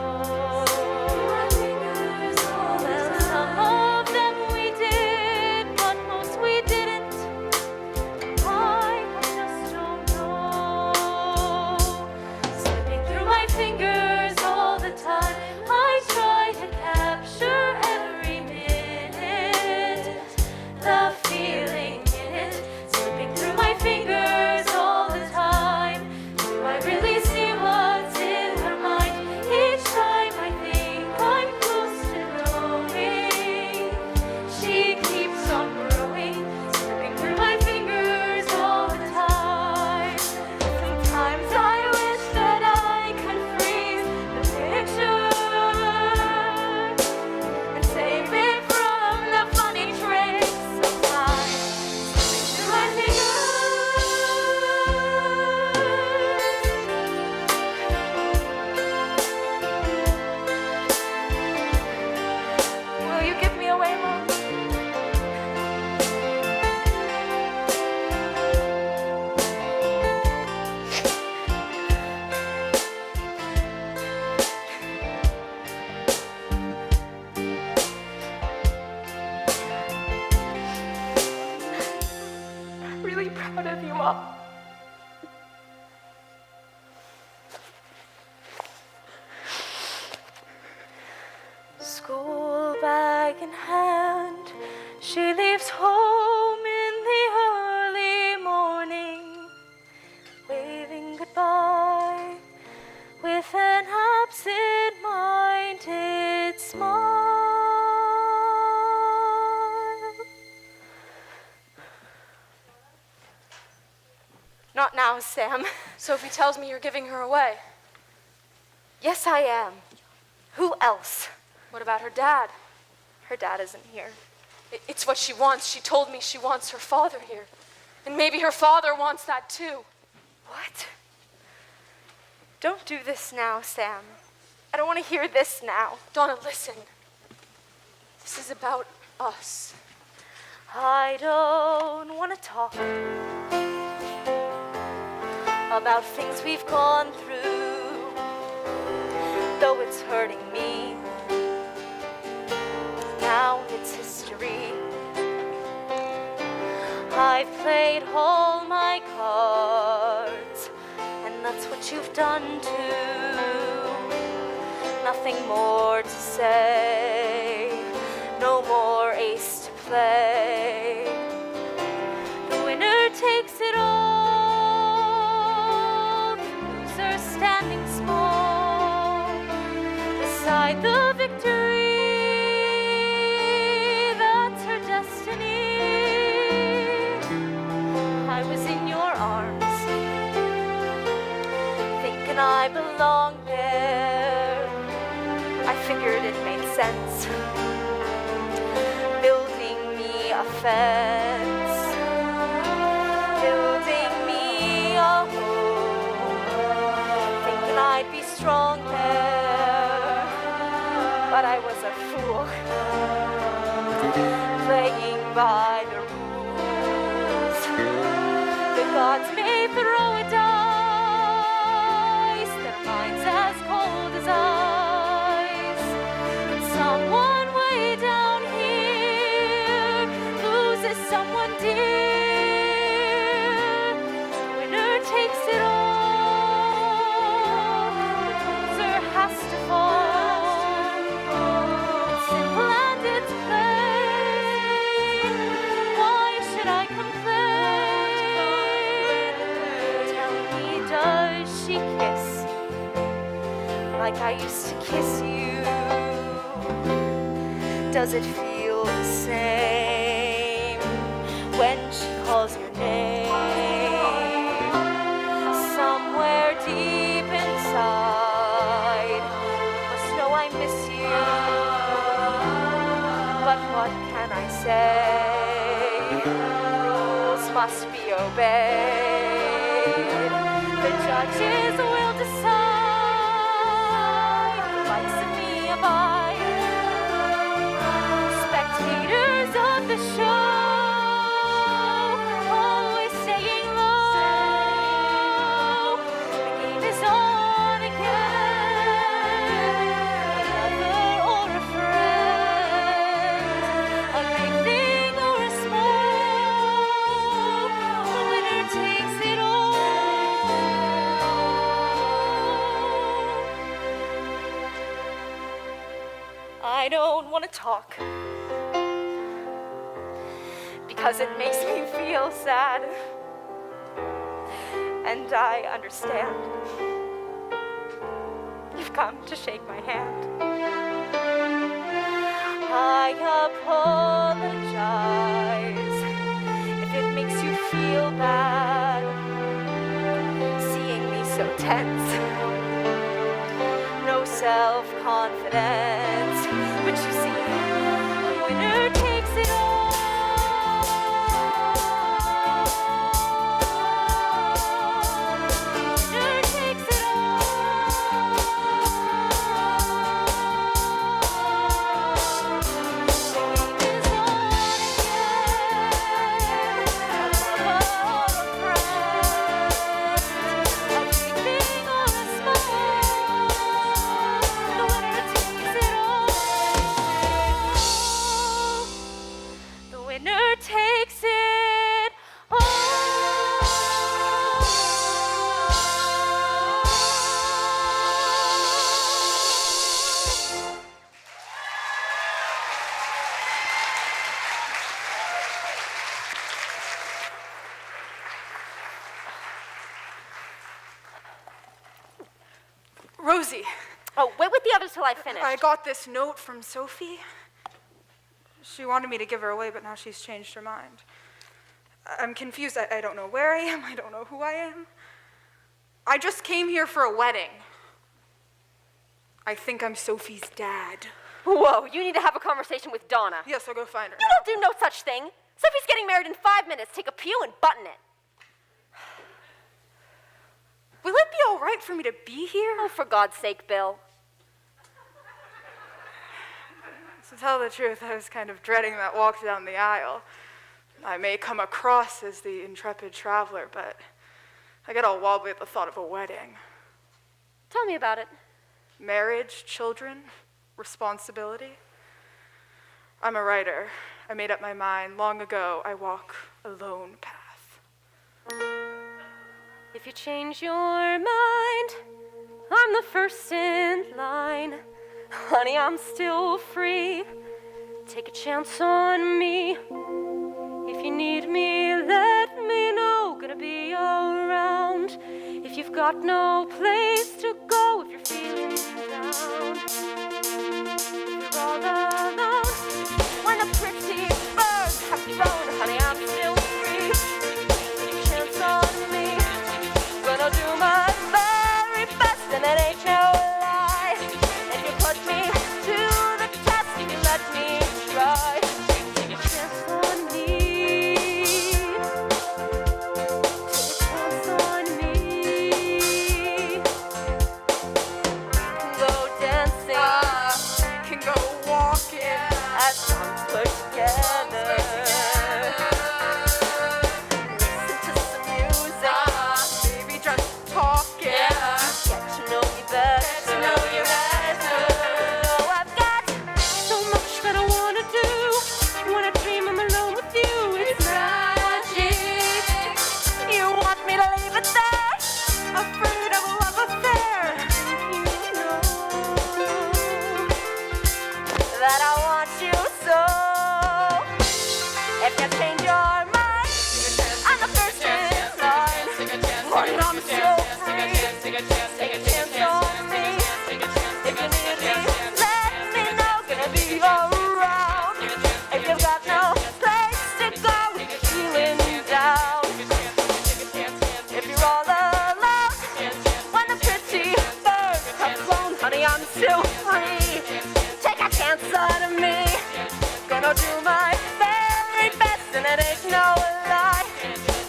Mom. School bag in hand, she leaves home in the early morning, waving goodbye with an absent-minded smile. Not now, Sam. Sophie tells me you're giving her away. Yes, I am. Who else? What about her dad? Her dad isn't here. It's what she wants. She told me she wants her father here. And maybe her father wants that too. What? Don't do this now, Sam. I don't want to hear this now. Donna, listen. This is about us. I don't want to talk about things we've gone through, though it's hurting me. Now it's history. I've played all my cards, and that's what you've done too. Nothing more to say, no more ace to play. The winner takes it all, the loser standing small beside the victory. That's her destiny. I was in your arms, thinking I belonged there. I figured it made sense, building me a fence, building me a home, thinking I'd be strong there, but I was a fool, playing by the rules. The gods may throw a dice, their minds as cold as ice. But someone way down here loses someone dear. The winner takes it all, the loser has to fall. It's simple and it's plain. Why should I complain? Tell me, does she kiss like I used to kiss you? Does it feel the same when she calls your name? Somewhere deep inside, you must know I miss you. But what can I say? Rules must be obeyed. The judges will decide the likes of me abide. Spectators of the show, always staying low. The game is on again. A lover or a friend, a big thing or a small, the winner takes it all. I don't want to talk because it makes me feel sad, and I understand. You've come to shake my hand. I apologize if it makes you feel bad, seeing me so tense. No self-confidence, but you see, the winner takes it all. The winner takes it all. The game is on again. A lover or a friend, a big thing or a small, the winner takes it all. Sophie. Oh, wait with the others till I finish. I got this note from Sophie. She wanted me to give her away, but now she's changed her mind. I'm confused. I don't know where I am. I don't know who I am. I just came here for a wedding. I think I'm Sophie's dad. Whoa, you need to have a conversation with Donna. Yes, I'll go find her. You don't do no such thing. Sophie's getting married in 5 minutes. Take a pew and button it. Will it be all right for me to be here? Oh, for God's sake, Bill. To tell the truth, I was kind of dreading that walk down the aisle. I may come across as the intrepid traveler, but I get all wobbly at the thought of a wedding. Tell me about it. Marriage, children, responsibility. I'm a writer. I made up my mind long ago. I walk a lone path. If you change your mind, I'm the first in line. Honey, I'm still free. Take a chance on me. If you need me, let me know. Gonna be around. If you've got no place to go, if you're feeling down, if you're all alone, when the pretty birds have flown, honey, I'm still free. Take a chance on me. Gonna do my very best, and it ain't no lie. If you put me to the test, if you let me try, take a chance on me. Take a chance on me. Go dancing, Can go walking. as songs put together. Listen to some music. Maybe just talking. Get to know me better. Oh, I've got so much that I wanna do. When I dream I'm alone with you, it's magic. You want me to leave it there? Afraid of a love affair. You know that I want you so. If you change your mind, I'm the first in line. Honey, I'm so free. Take a chance on me. If you need me, let me know. Gonna be around. If you've got no place to go, if you're feeling down, if you're all alone, when the pretty birds have flown, honey, I'm still free. Take a chance on me. Gonna do my very best, and it ain't no lie.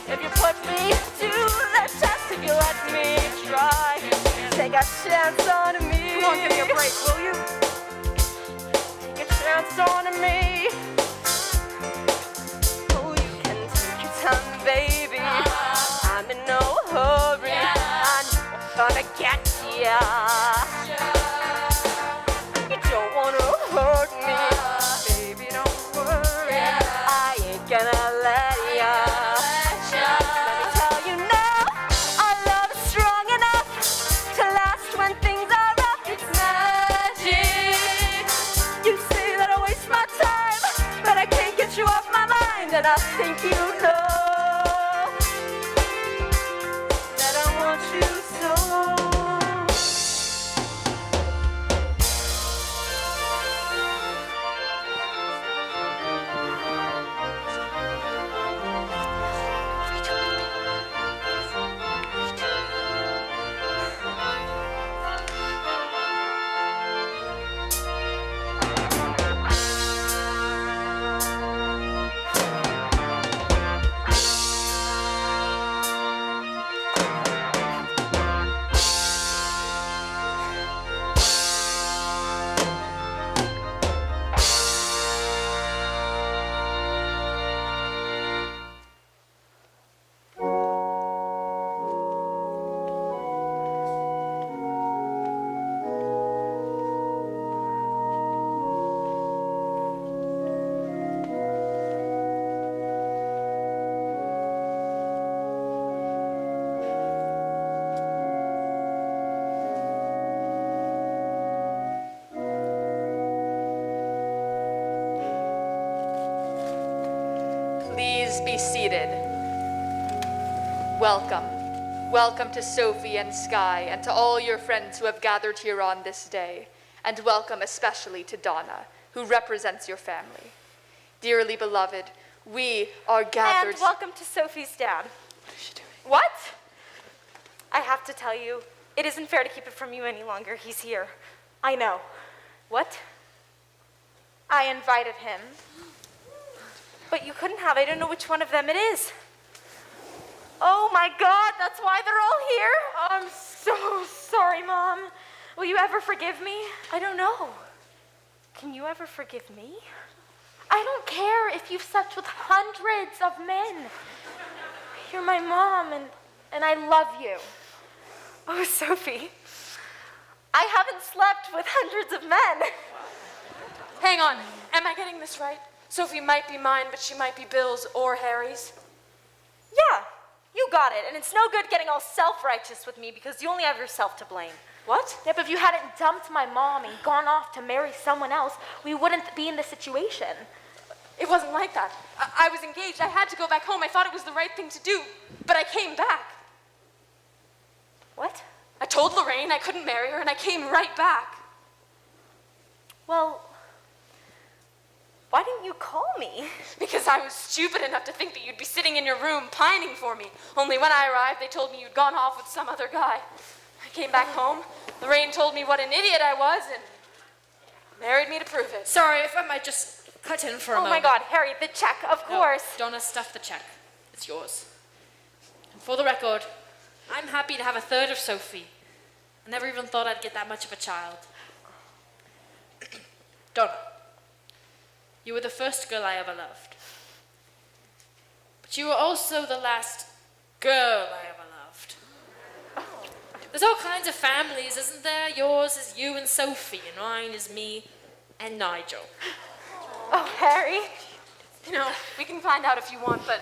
If you put me to the test, if you let me try, take a chance on me. Come on, give me a break, will you? Take a chance on me. Oh, you can take your time, baby. I'm in no hurry. I know I'm gonna get ya. You don't wanna hurt me, Baby, don't worry. I ain't gonna let ya. Let me tell you now, our love is strong enough to last when things are rough. It's magic. You say that I waste my time, but I can't get you off my mind, and I think you know that I want you so. Please be seated. Welcome. Welcome to Sophie and Sky, and to all your friends who have gathered here on this day, and welcome especially to Donna, who represents your family. Dearly beloved, we are gathered... And welcome to Sophie's dad. What is she doing? What? I have to tell you, it isn't fair to keep it from you any longer. He's here. I know. What? I invited him. But you couldn't have. I don't know which one of them it is. Oh my God, that's why they're all here? I'm so sorry, Mom. Will you ever forgive me? I don't know. Can you ever forgive me? I don't care if you've slept with hundreds of men. You're my mom, and I love you. Oh, Sophie, I haven't slept with hundreds of men. Hang on, am I getting this right? Sophie might be mine, but she might be Bill's or Harry's. Yeah, you got it. And it's no good getting all self-righteous with me because you only have yourself to blame. What? Yep, if you hadn't dumped my mom and gone off to marry someone else, we wouldn't be in this situation. It wasn't like that. I was engaged. I had to go back home. I thought it was the right thing to do, but I came back. What? I told Lorraine I couldn't marry her, and I came right back. Well, why didn't you call me? Because I was stupid enough to think that you'd be sitting in your room pining for me. Only when I arrived, they told me you'd gone off with some other guy. I came back home. Lorraine told me what an idiot I was and married me to prove it. Sorry, if I might just cut in for a Oh moment. my God, Harry, the check, of course. Donna, stuff the check. It's yours. And for the record, I'm happy to have a third of Sophie. I never even thought I'd get that much of a child. Donna, you were the first girl I ever loved. But you were also the last girl I ever loved. There's all kinds of families, isn't there? Yours is you and Sophie, and mine is me and Nigel. Oh, Harry. You know, we can find out if you want, but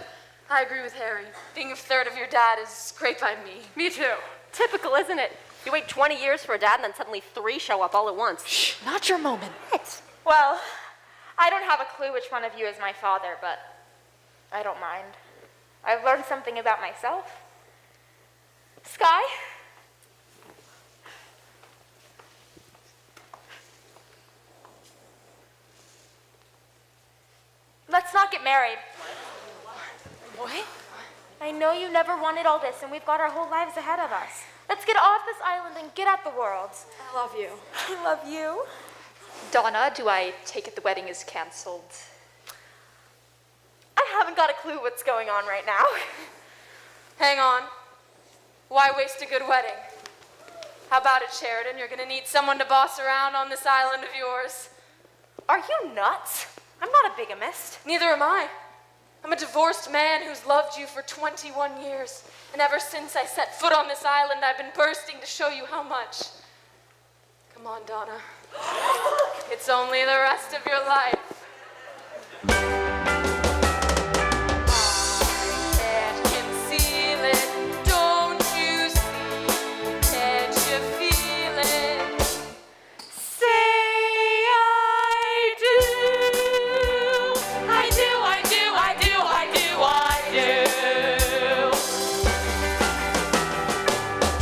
I agree with Harry. Being a third of your dad is great by me. Me too. Typical, isn't it? You wait 20 years for a dad and then suddenly 3 show up all at once. Shh, not your moment. Well, I don't have a clue which one of you is my father, but I don't mind. I've learned something about myself. Sky? Let's not get married. What? I know you never wanted all this, and we've got our whole lives ahead of us. Let's get off this island and get at the world. I love you. I love you. Donna, do I take it the wedding is canceled? I haven't got a clue what's going on right now. Hang on. Why waste a good wedding? How about it, Sheridan? You're gonna need someone to boss around on this island of yours. Are you nuts? I'm not a bigamist. Neither am I. I'm a divorced man who's loved you for 21 years. And ever since I set foot on this island, I've been bursting to show you how much. Come on, Donna. It's only the rest of your life. I can't conceal it. Don't you see? Can't you feel it? Say I do. I do, I do, I do, I do, I do.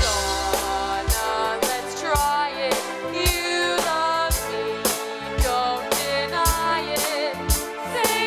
Donna, let's try it. You love me, don't deny it. Say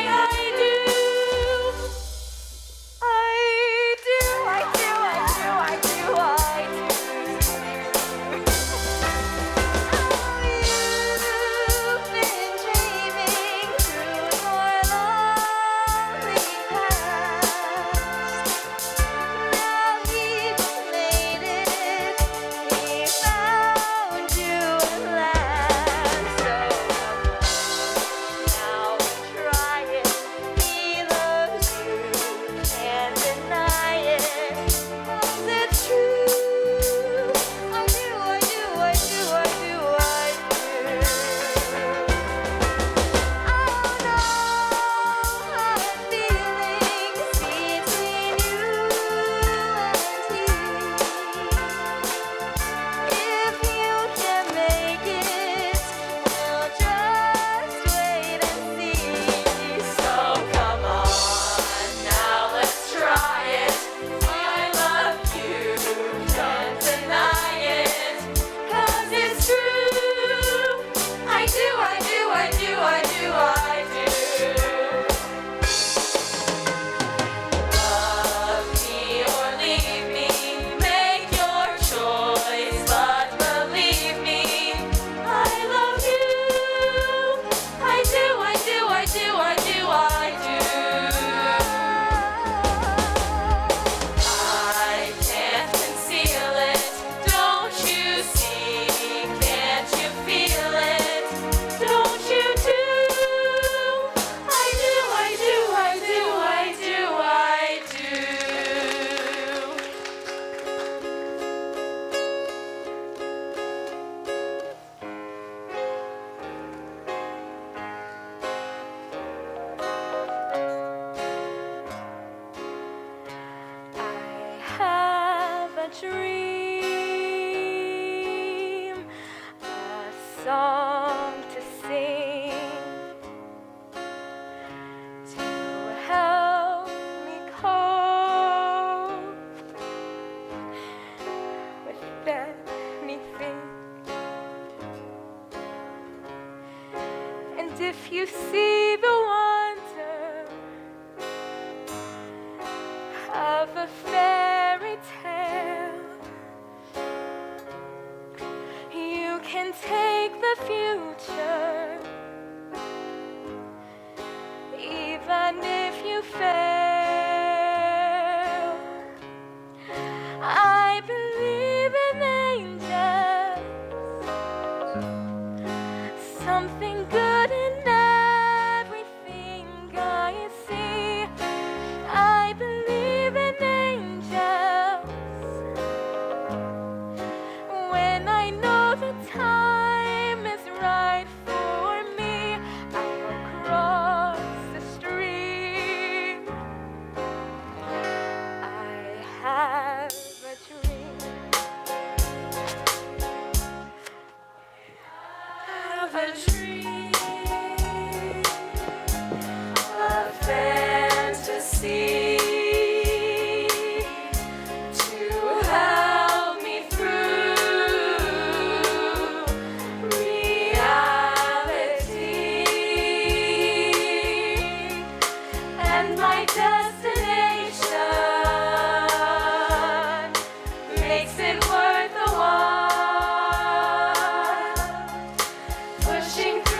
song to sing to help me cope with anything. And if you see the wonder of a fairy tale, you can take the future, even if you fail. I believe in angels, something good in everything I see. I believe in angels when I know the time is right for me. I'm across the street. I have a dream. Have a dream, a fantasy to help me through reality, and my destination makes it worth the while, pushing through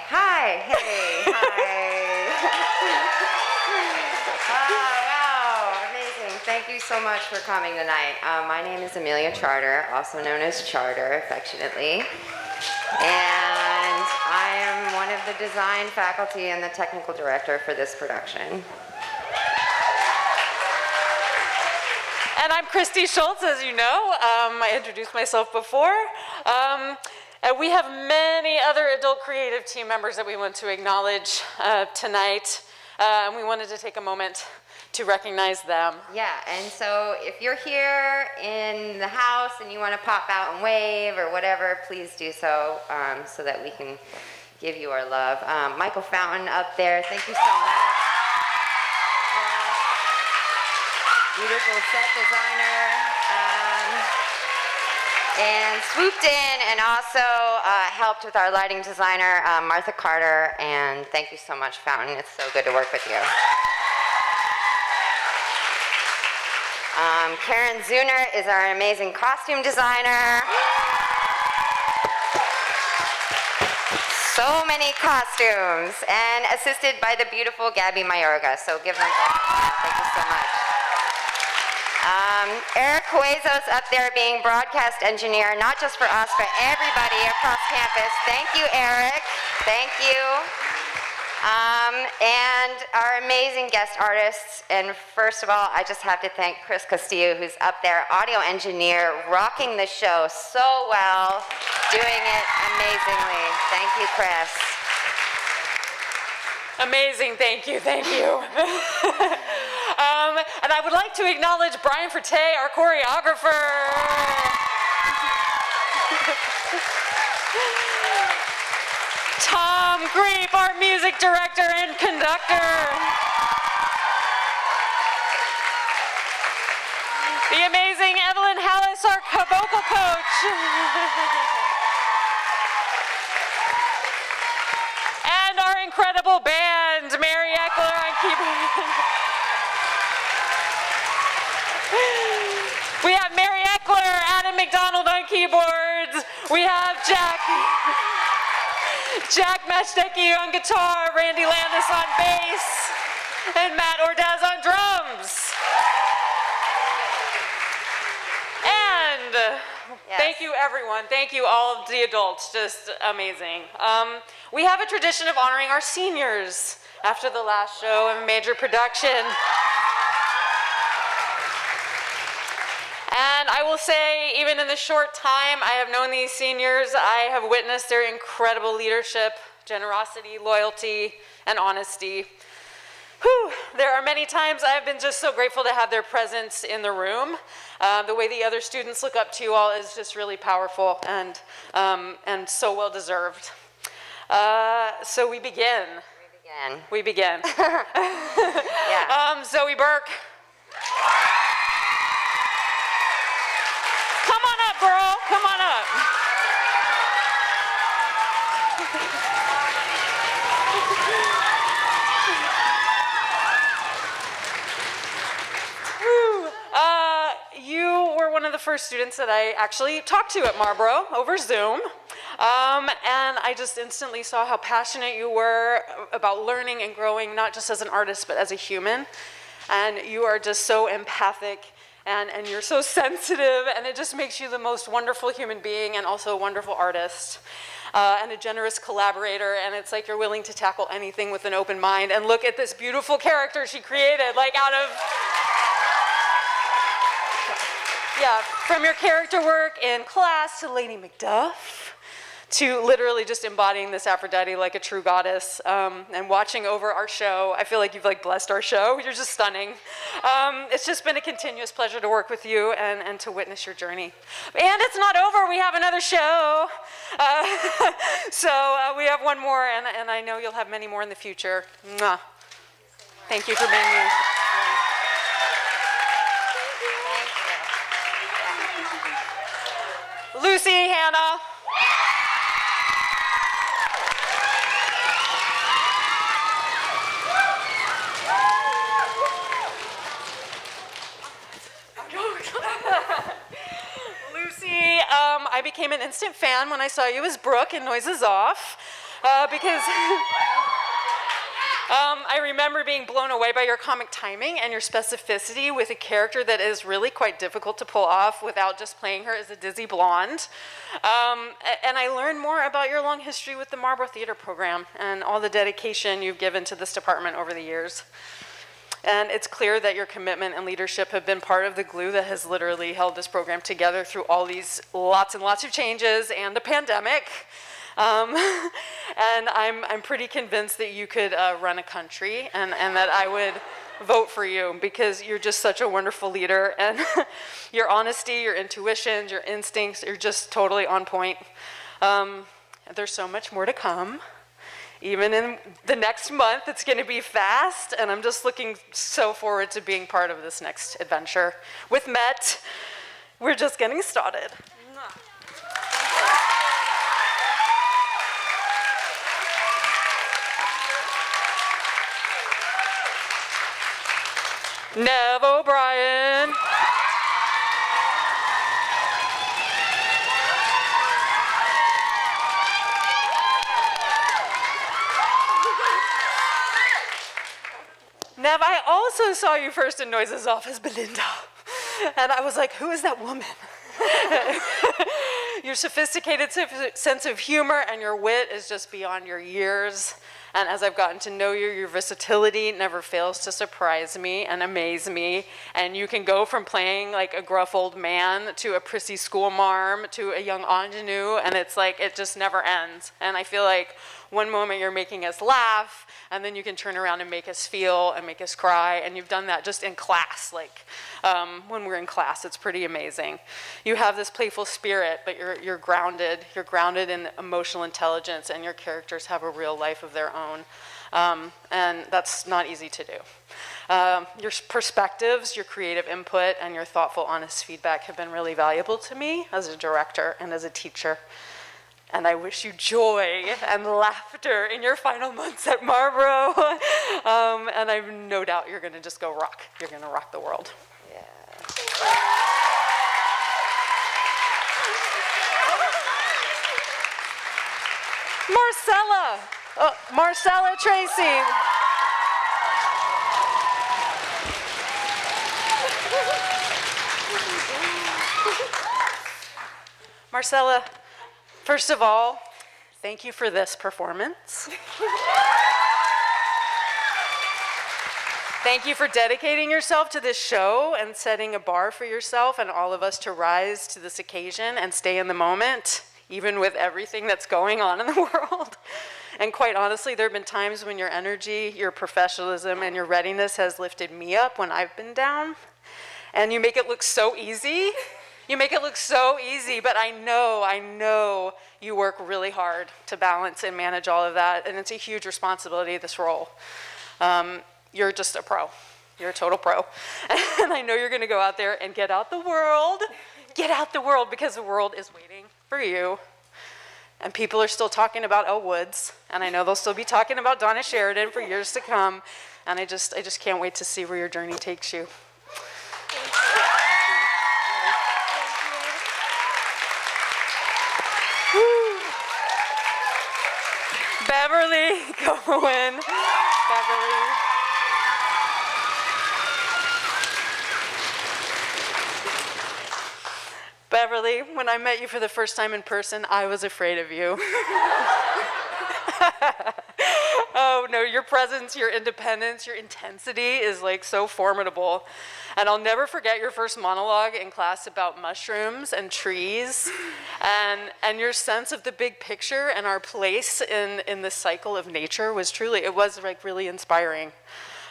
Hi, hey, hi. Wow, amazing. Thank you so much for coming tonight. My name is Amelia Charter, also known as Charter, affectionately. And I am one of the design faculty and the technical director for this production. And I'm Christy Schultz, as you know. I introduced myself before. And we have many other adult creative team members that we want to acknowledge tonight. And we wanted to take a moment to recognize them. Yeah, and so if you're here in the house and you want to pop out and wave or whatever, please do so, so that we can give you our love. Michael Fountain up there, thank you so much. Beautiful set designer. And swooped in and also helped with our lighting designer, Martha Carter, and thank you so much, Fountain. It's so good to work with you. Karen Zuner is our amazing costume designer. So many costumes, and assisted by the beautiful Gabby Mayorga, so give them thank you so much. Eric Huezo's up there being broadcast engineer, not just for us, but everybody across campus. Thank you, Eric. Thank you. And our amazing guest artists. And first of all, I just have to thank Chris Castillo, who's up there, audio engineer, rocking the show so well, doing it amazingly. Thank you, Chris. Amazing, thank you, thank you. And I would like to acknowledge Brian Forte, our choreographer. Tom Greep, our music director and conductor. The amazing Evelyn Hallis, our vocal coach. And our incredible band, Mary Eckler on keyboard. We have Mary Eckler, Adam McDonald on keyboards. We have Jack Mashtecki on guitar, Randy Landis on bass, and Matt Ordaz on drums. And thank you, everyone. Thank you, all of the adults. Just amazing. We have a tradition of honoring our seniors after the last show of a major production. And I will say, even in the short time I have known these seniors, I have witnessed their incredible leadership, generosity, loyalty, and honesty. Whew. There are many times I have been just so grateful to have their presence in the room. The way the other students look up to you all is just really powerful and so well deserved. So we begin. We begin. Yeah. Zoe Burke. Come on up, girl. Come on up. You were one of the first students that I actually talked to at Marlborough over Zoom. And I just instantly saw how passionate you were about learning and growing, not just as an artist, but as a human. And you are just so empathic, and you're so sensitive, and it just makes you the most wonderful human being and also a wonderful artist. And a generous collaborator, and it's like you're willing to tackle anything with an open mind. And look at this beautiful character she created, like out of... Yeah, from your character work in class to Lady Macduff, to literally just embodying this Aphrodite like a true goddess, and watching over our show. I feel like you've blessed our show. You're just stunning. It's just been a continuous pleasure to work with you and to witness your journey. And it's not over. We have another show. So we have one more, and I know you'll have many more in the future. Mwah. Thank you for being here. Lucy, Hannah. Lucy, I became an instant fan when I saw you as Brooke in Noises Off, because I remember being blown away by your comic timing and your specificity with a character that is really quite difficult to pull off without just playing her as a dizzy blonde. And I learned more about your long history with the Marlborough Theater Program and all the dedication you've given to this department over the years. And it's clear that your commitment and leadership have been part of the glue that has literally held this program together through all these lots and lots of changes and the pandemic. And I'm pretty convinced that you could run a country, and that I would vote for you because you're just such a wonderful leader, and your honesty, your intuitions, your instincts, you're just totally on point. There's so much more to come. Even in the next month, it's going to be fast, and I'm just looking so forward to being part of this next adventure. With Met, we're just getting started. Nev O'Brien. Nev, I also saw you first in Noises Off as Belinda. And I was like, who is that woman? Your sophisticated sense of humor and your wit is just beyond your years. And as I've gotten to know you, your versatility never fails to surprise me and amaze me. And you can go from playing like a gruff old man to a prissy school marm to a young ingenue, and it's like it just never ends. And I feel like one moment you're making us laugh, and then you can turn around and make us feel and make us cry, and you've done that just in class. Like when we're in class, it's pretty amazing. You have this playful spirit, but you're grounded. You're grounded in emotional intelligence, and your characters have a real life of their own. And that's not easy to do. Your perspectives, your creative input, and your thoughtful, honest feedback have been really valuable to me as a director and as a teacher. And I wish you joy and laughter in your final months at Marlborough. And I have no doubt you're going to just go rock. You're going to rock the world. Yeah. Marcella Tracy. Marcella, first of all, thank you for this performance. Thank you for dedicating yourself to this show and setting a bar for yourself and all of us to rise to this occasion and stay in the moment, even with everything that's going on in the world. And quite honestly, there have been times when your energy, your professionalism, and your readiness has lifted me up when I've been down. And you make it look so easy. You make it look so easy, but I know you work really hard to balance and manage all of that, and it's a huge responsibility, this role. You're just a pro. You're a total pro. And I know you're gonna go out there and get out the world. Get out the world, because the world is waiting for you. And people are still talking about Elle Woods, and I know they'll still be talking about Donna Sheridan for years to come, and I just can't wait to see where your journey takes you. Beverly Cohen. Beverly. Beverly, when I met you for the first time in person, I was afraid of you. Oh no, your presence, your independence, your intensity is like so formidable. And I'll never forget your first monologue in class about mushrooms and trees and your sense of the big picture and our place in the cycle of nature was truly, it was like really inspiring.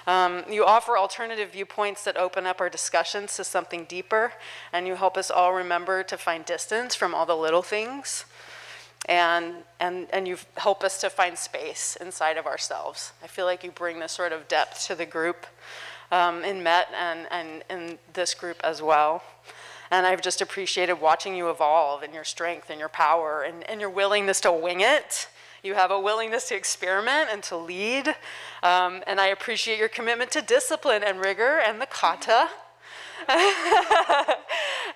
You offer alternative viewpoints that open up our discussions to something deeper, and you help us all remember to find distance from all the little things. And you help us to find space inside of ourselves. I feel like you bring this sort of depth to the group in Met and in this group as well. And I've just appreciated watching you evolve in your strength and your power and your willingness to wing it. You have a willingness to experiment and to lead. And I appreciate your commitment to discipline and rigor and the kata.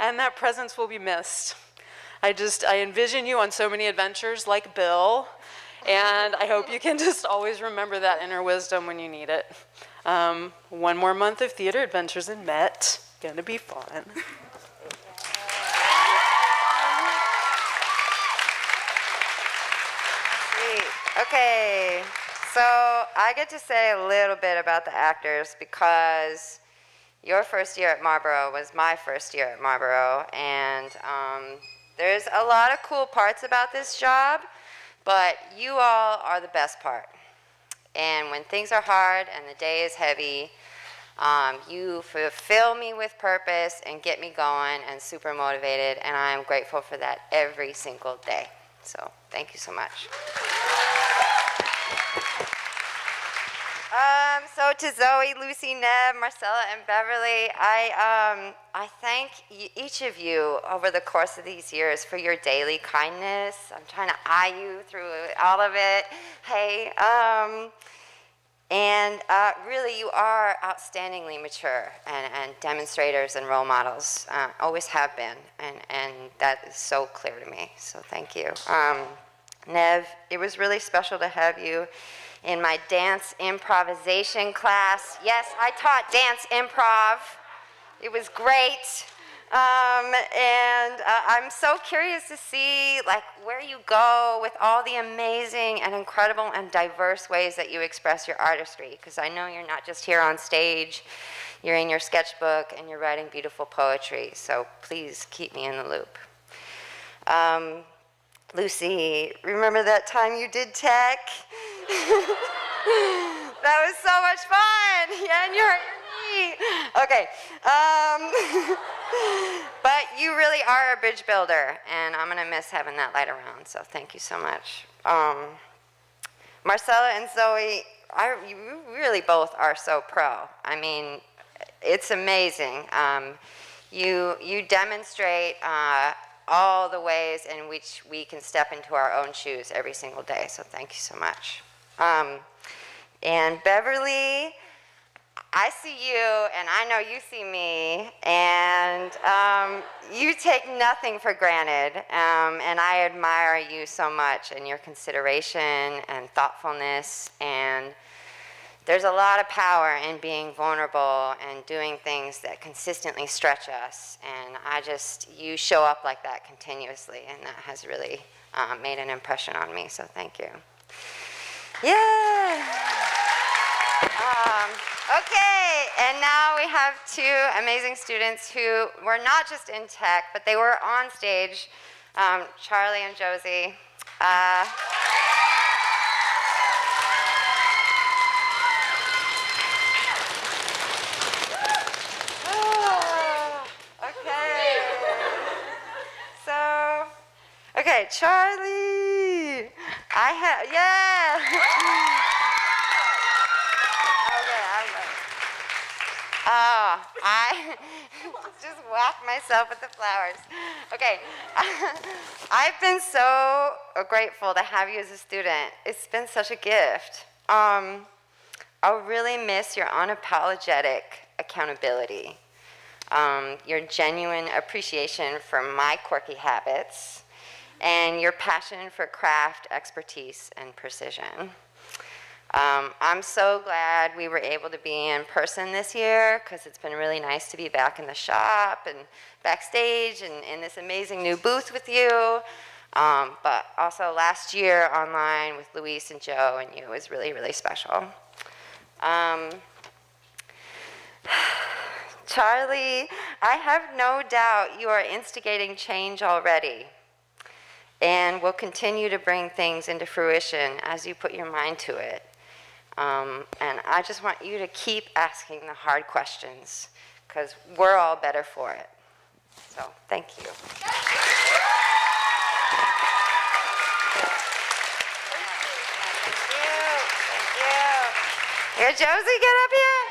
And that presence will be missed. I envision you on so many adventures like Bill, and I hope you can just always remember that inner wisdom when you need it. One more month of theater adventures in Met. Gonna be fun. Sweet. Okay, so I get to say a little bit about the actors because your first year at Marlborough was my first year at Marlborough, and there's a lot of cool parts about this job, but you all are the best part. And when things are hard and the day is heavy, You fulfill me with purpose and get me going and super motivated, and I am grateful for that every single day. So thank you so much. So to Zoe, Lucy, Neb, Marcella, and Beverly, I thank each of you over the course of these years for your daily kindness. I'm trying to eye you through all of it. Hey, and really you are outstandingly mature and demonstrators and role models, always have been, and that is so clear to me, so thank you. Nev, it was really special to have you in my dance improvisation class. Yes, I taught dance improv. It was great. And I'm so curious to see like where you go with all the amazing and incredible and diverse ways that you express your artistry, because I know you're not just here on stage, you're in your sketchbook and you're writing beautiful poetry, so please keep me in the loop. Lucy, remember that time you did tech? That was so much fun. Yeah, and you hurt your knee. Okay. But you really are a bridge builder, and I'm going to miss having that light around, so thank you so much. Marcella and Zoe, you really both are so pro. I mean, it's amazing. You demonstrate all the ways in which we can step into our own shoes every single day, so thank you so much. And Beverly, I see you, and I know you see me, and you take nothing for granted, and I admire you so much and your consideration and thoughtfulness, and there's a lot of power in being vulnerable and doing things that consistently stretch us, and you show up like that continuously, and that has really made an impression on me, so thank you. Yeah. Okay, and now we have two amazing students who were not just in tech, but they were on stage, Charlie and Josie. Okay, Charlie. Yeah. Okay, I just whacked myself with the flowers. Okay, I've been so grateful to have you as a student. It's been such a gift. I'll really miss your unapologetic accountability, your genuine appreciation for my quirky habits, and your passion for craft, expertise, and precision. I'm so glad we were able to be in person this year, because it's been really nice to be back in the shop and backstage and in this amazing new booth with you. But also last year online with Luis and Joe and you was really, really special. Charlie, I have no doubt you are instigating change already and will continue to bring things into fruition as you put your mind to it. And I just want you to keep asking the hard questions, because we're all better for it. So, thank you. Thank you. Here, Josie, get up here.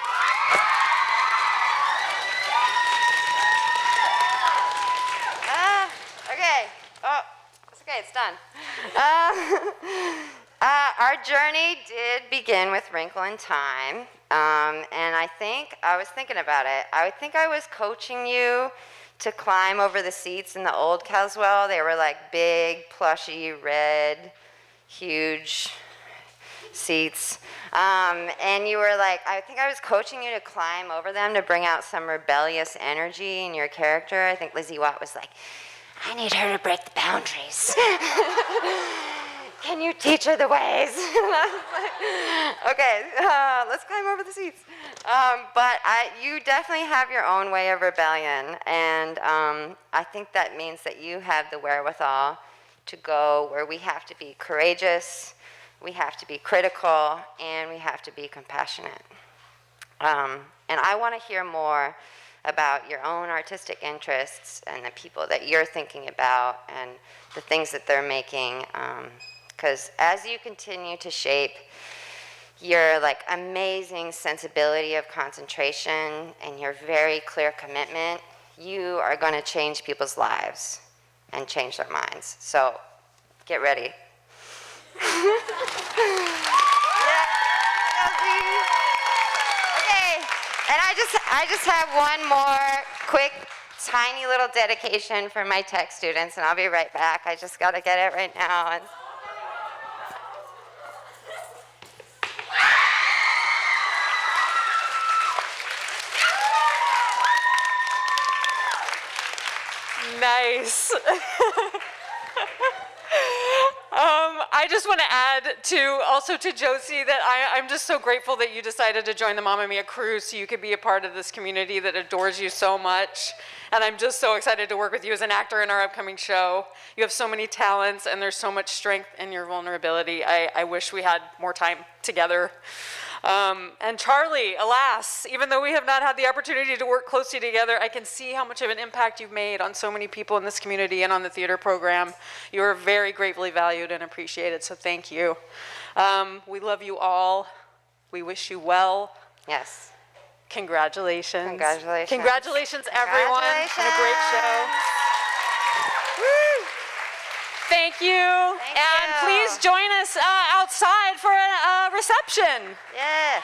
Okay. Oh, it's okay, it's done. Our journey did begin with Wrinkle in Time, and I was thinking about it. I think I was coaching you to climb over the seats in the old Caswell. They were like big, plushy, red, huge seats. And you were like, I think I was coaching you to climb over them to bring out some rebellious energy in your character. I think Lizzie Watt was like, I need her to break the boundaries. Can you teach her the ways? Okay, let's climb over the seats. But you definitely have your own way of rebellion, and I think that means that you have the wherewithal to go where we have to be courageous, we have to be critical, and we have to be compassionate. And I want to hear more about your own artistic interests and the people that you're thinking about and the things that they're making. Because as you continue to shape your like amazing sensibility of concentration and your very clear commitment, you are going to change people's lives and change their minds. So get ready. Okay, and I just have one more quick, tiny little dedication for my tech students, and I'll be right back. I just got to get it right now. Nice. I just want to add also to Josie that I'm just so grateful that you decided to join the Mamma Mia crew so you could be a part of this community that adores you so much. And I'm just so excited to work with you as an actor in our upcoming show. You have so many talents and there's so much strength in your vulnerability. I wish we had more time together. And Charlie, alas, even though we have not had the opportunity to work closely together, I can see how much of an impact you've made on so many people in this community and on the theater program. You are very gratefully valued and appreciated, so thank you. We love you all. We wish you well. Yes. Congratulations. Congratulations. Congratulations, everyone. Congratulations. On a great show. Woo. Thank you. Thank and you. please join us outside for a reception. Yeah.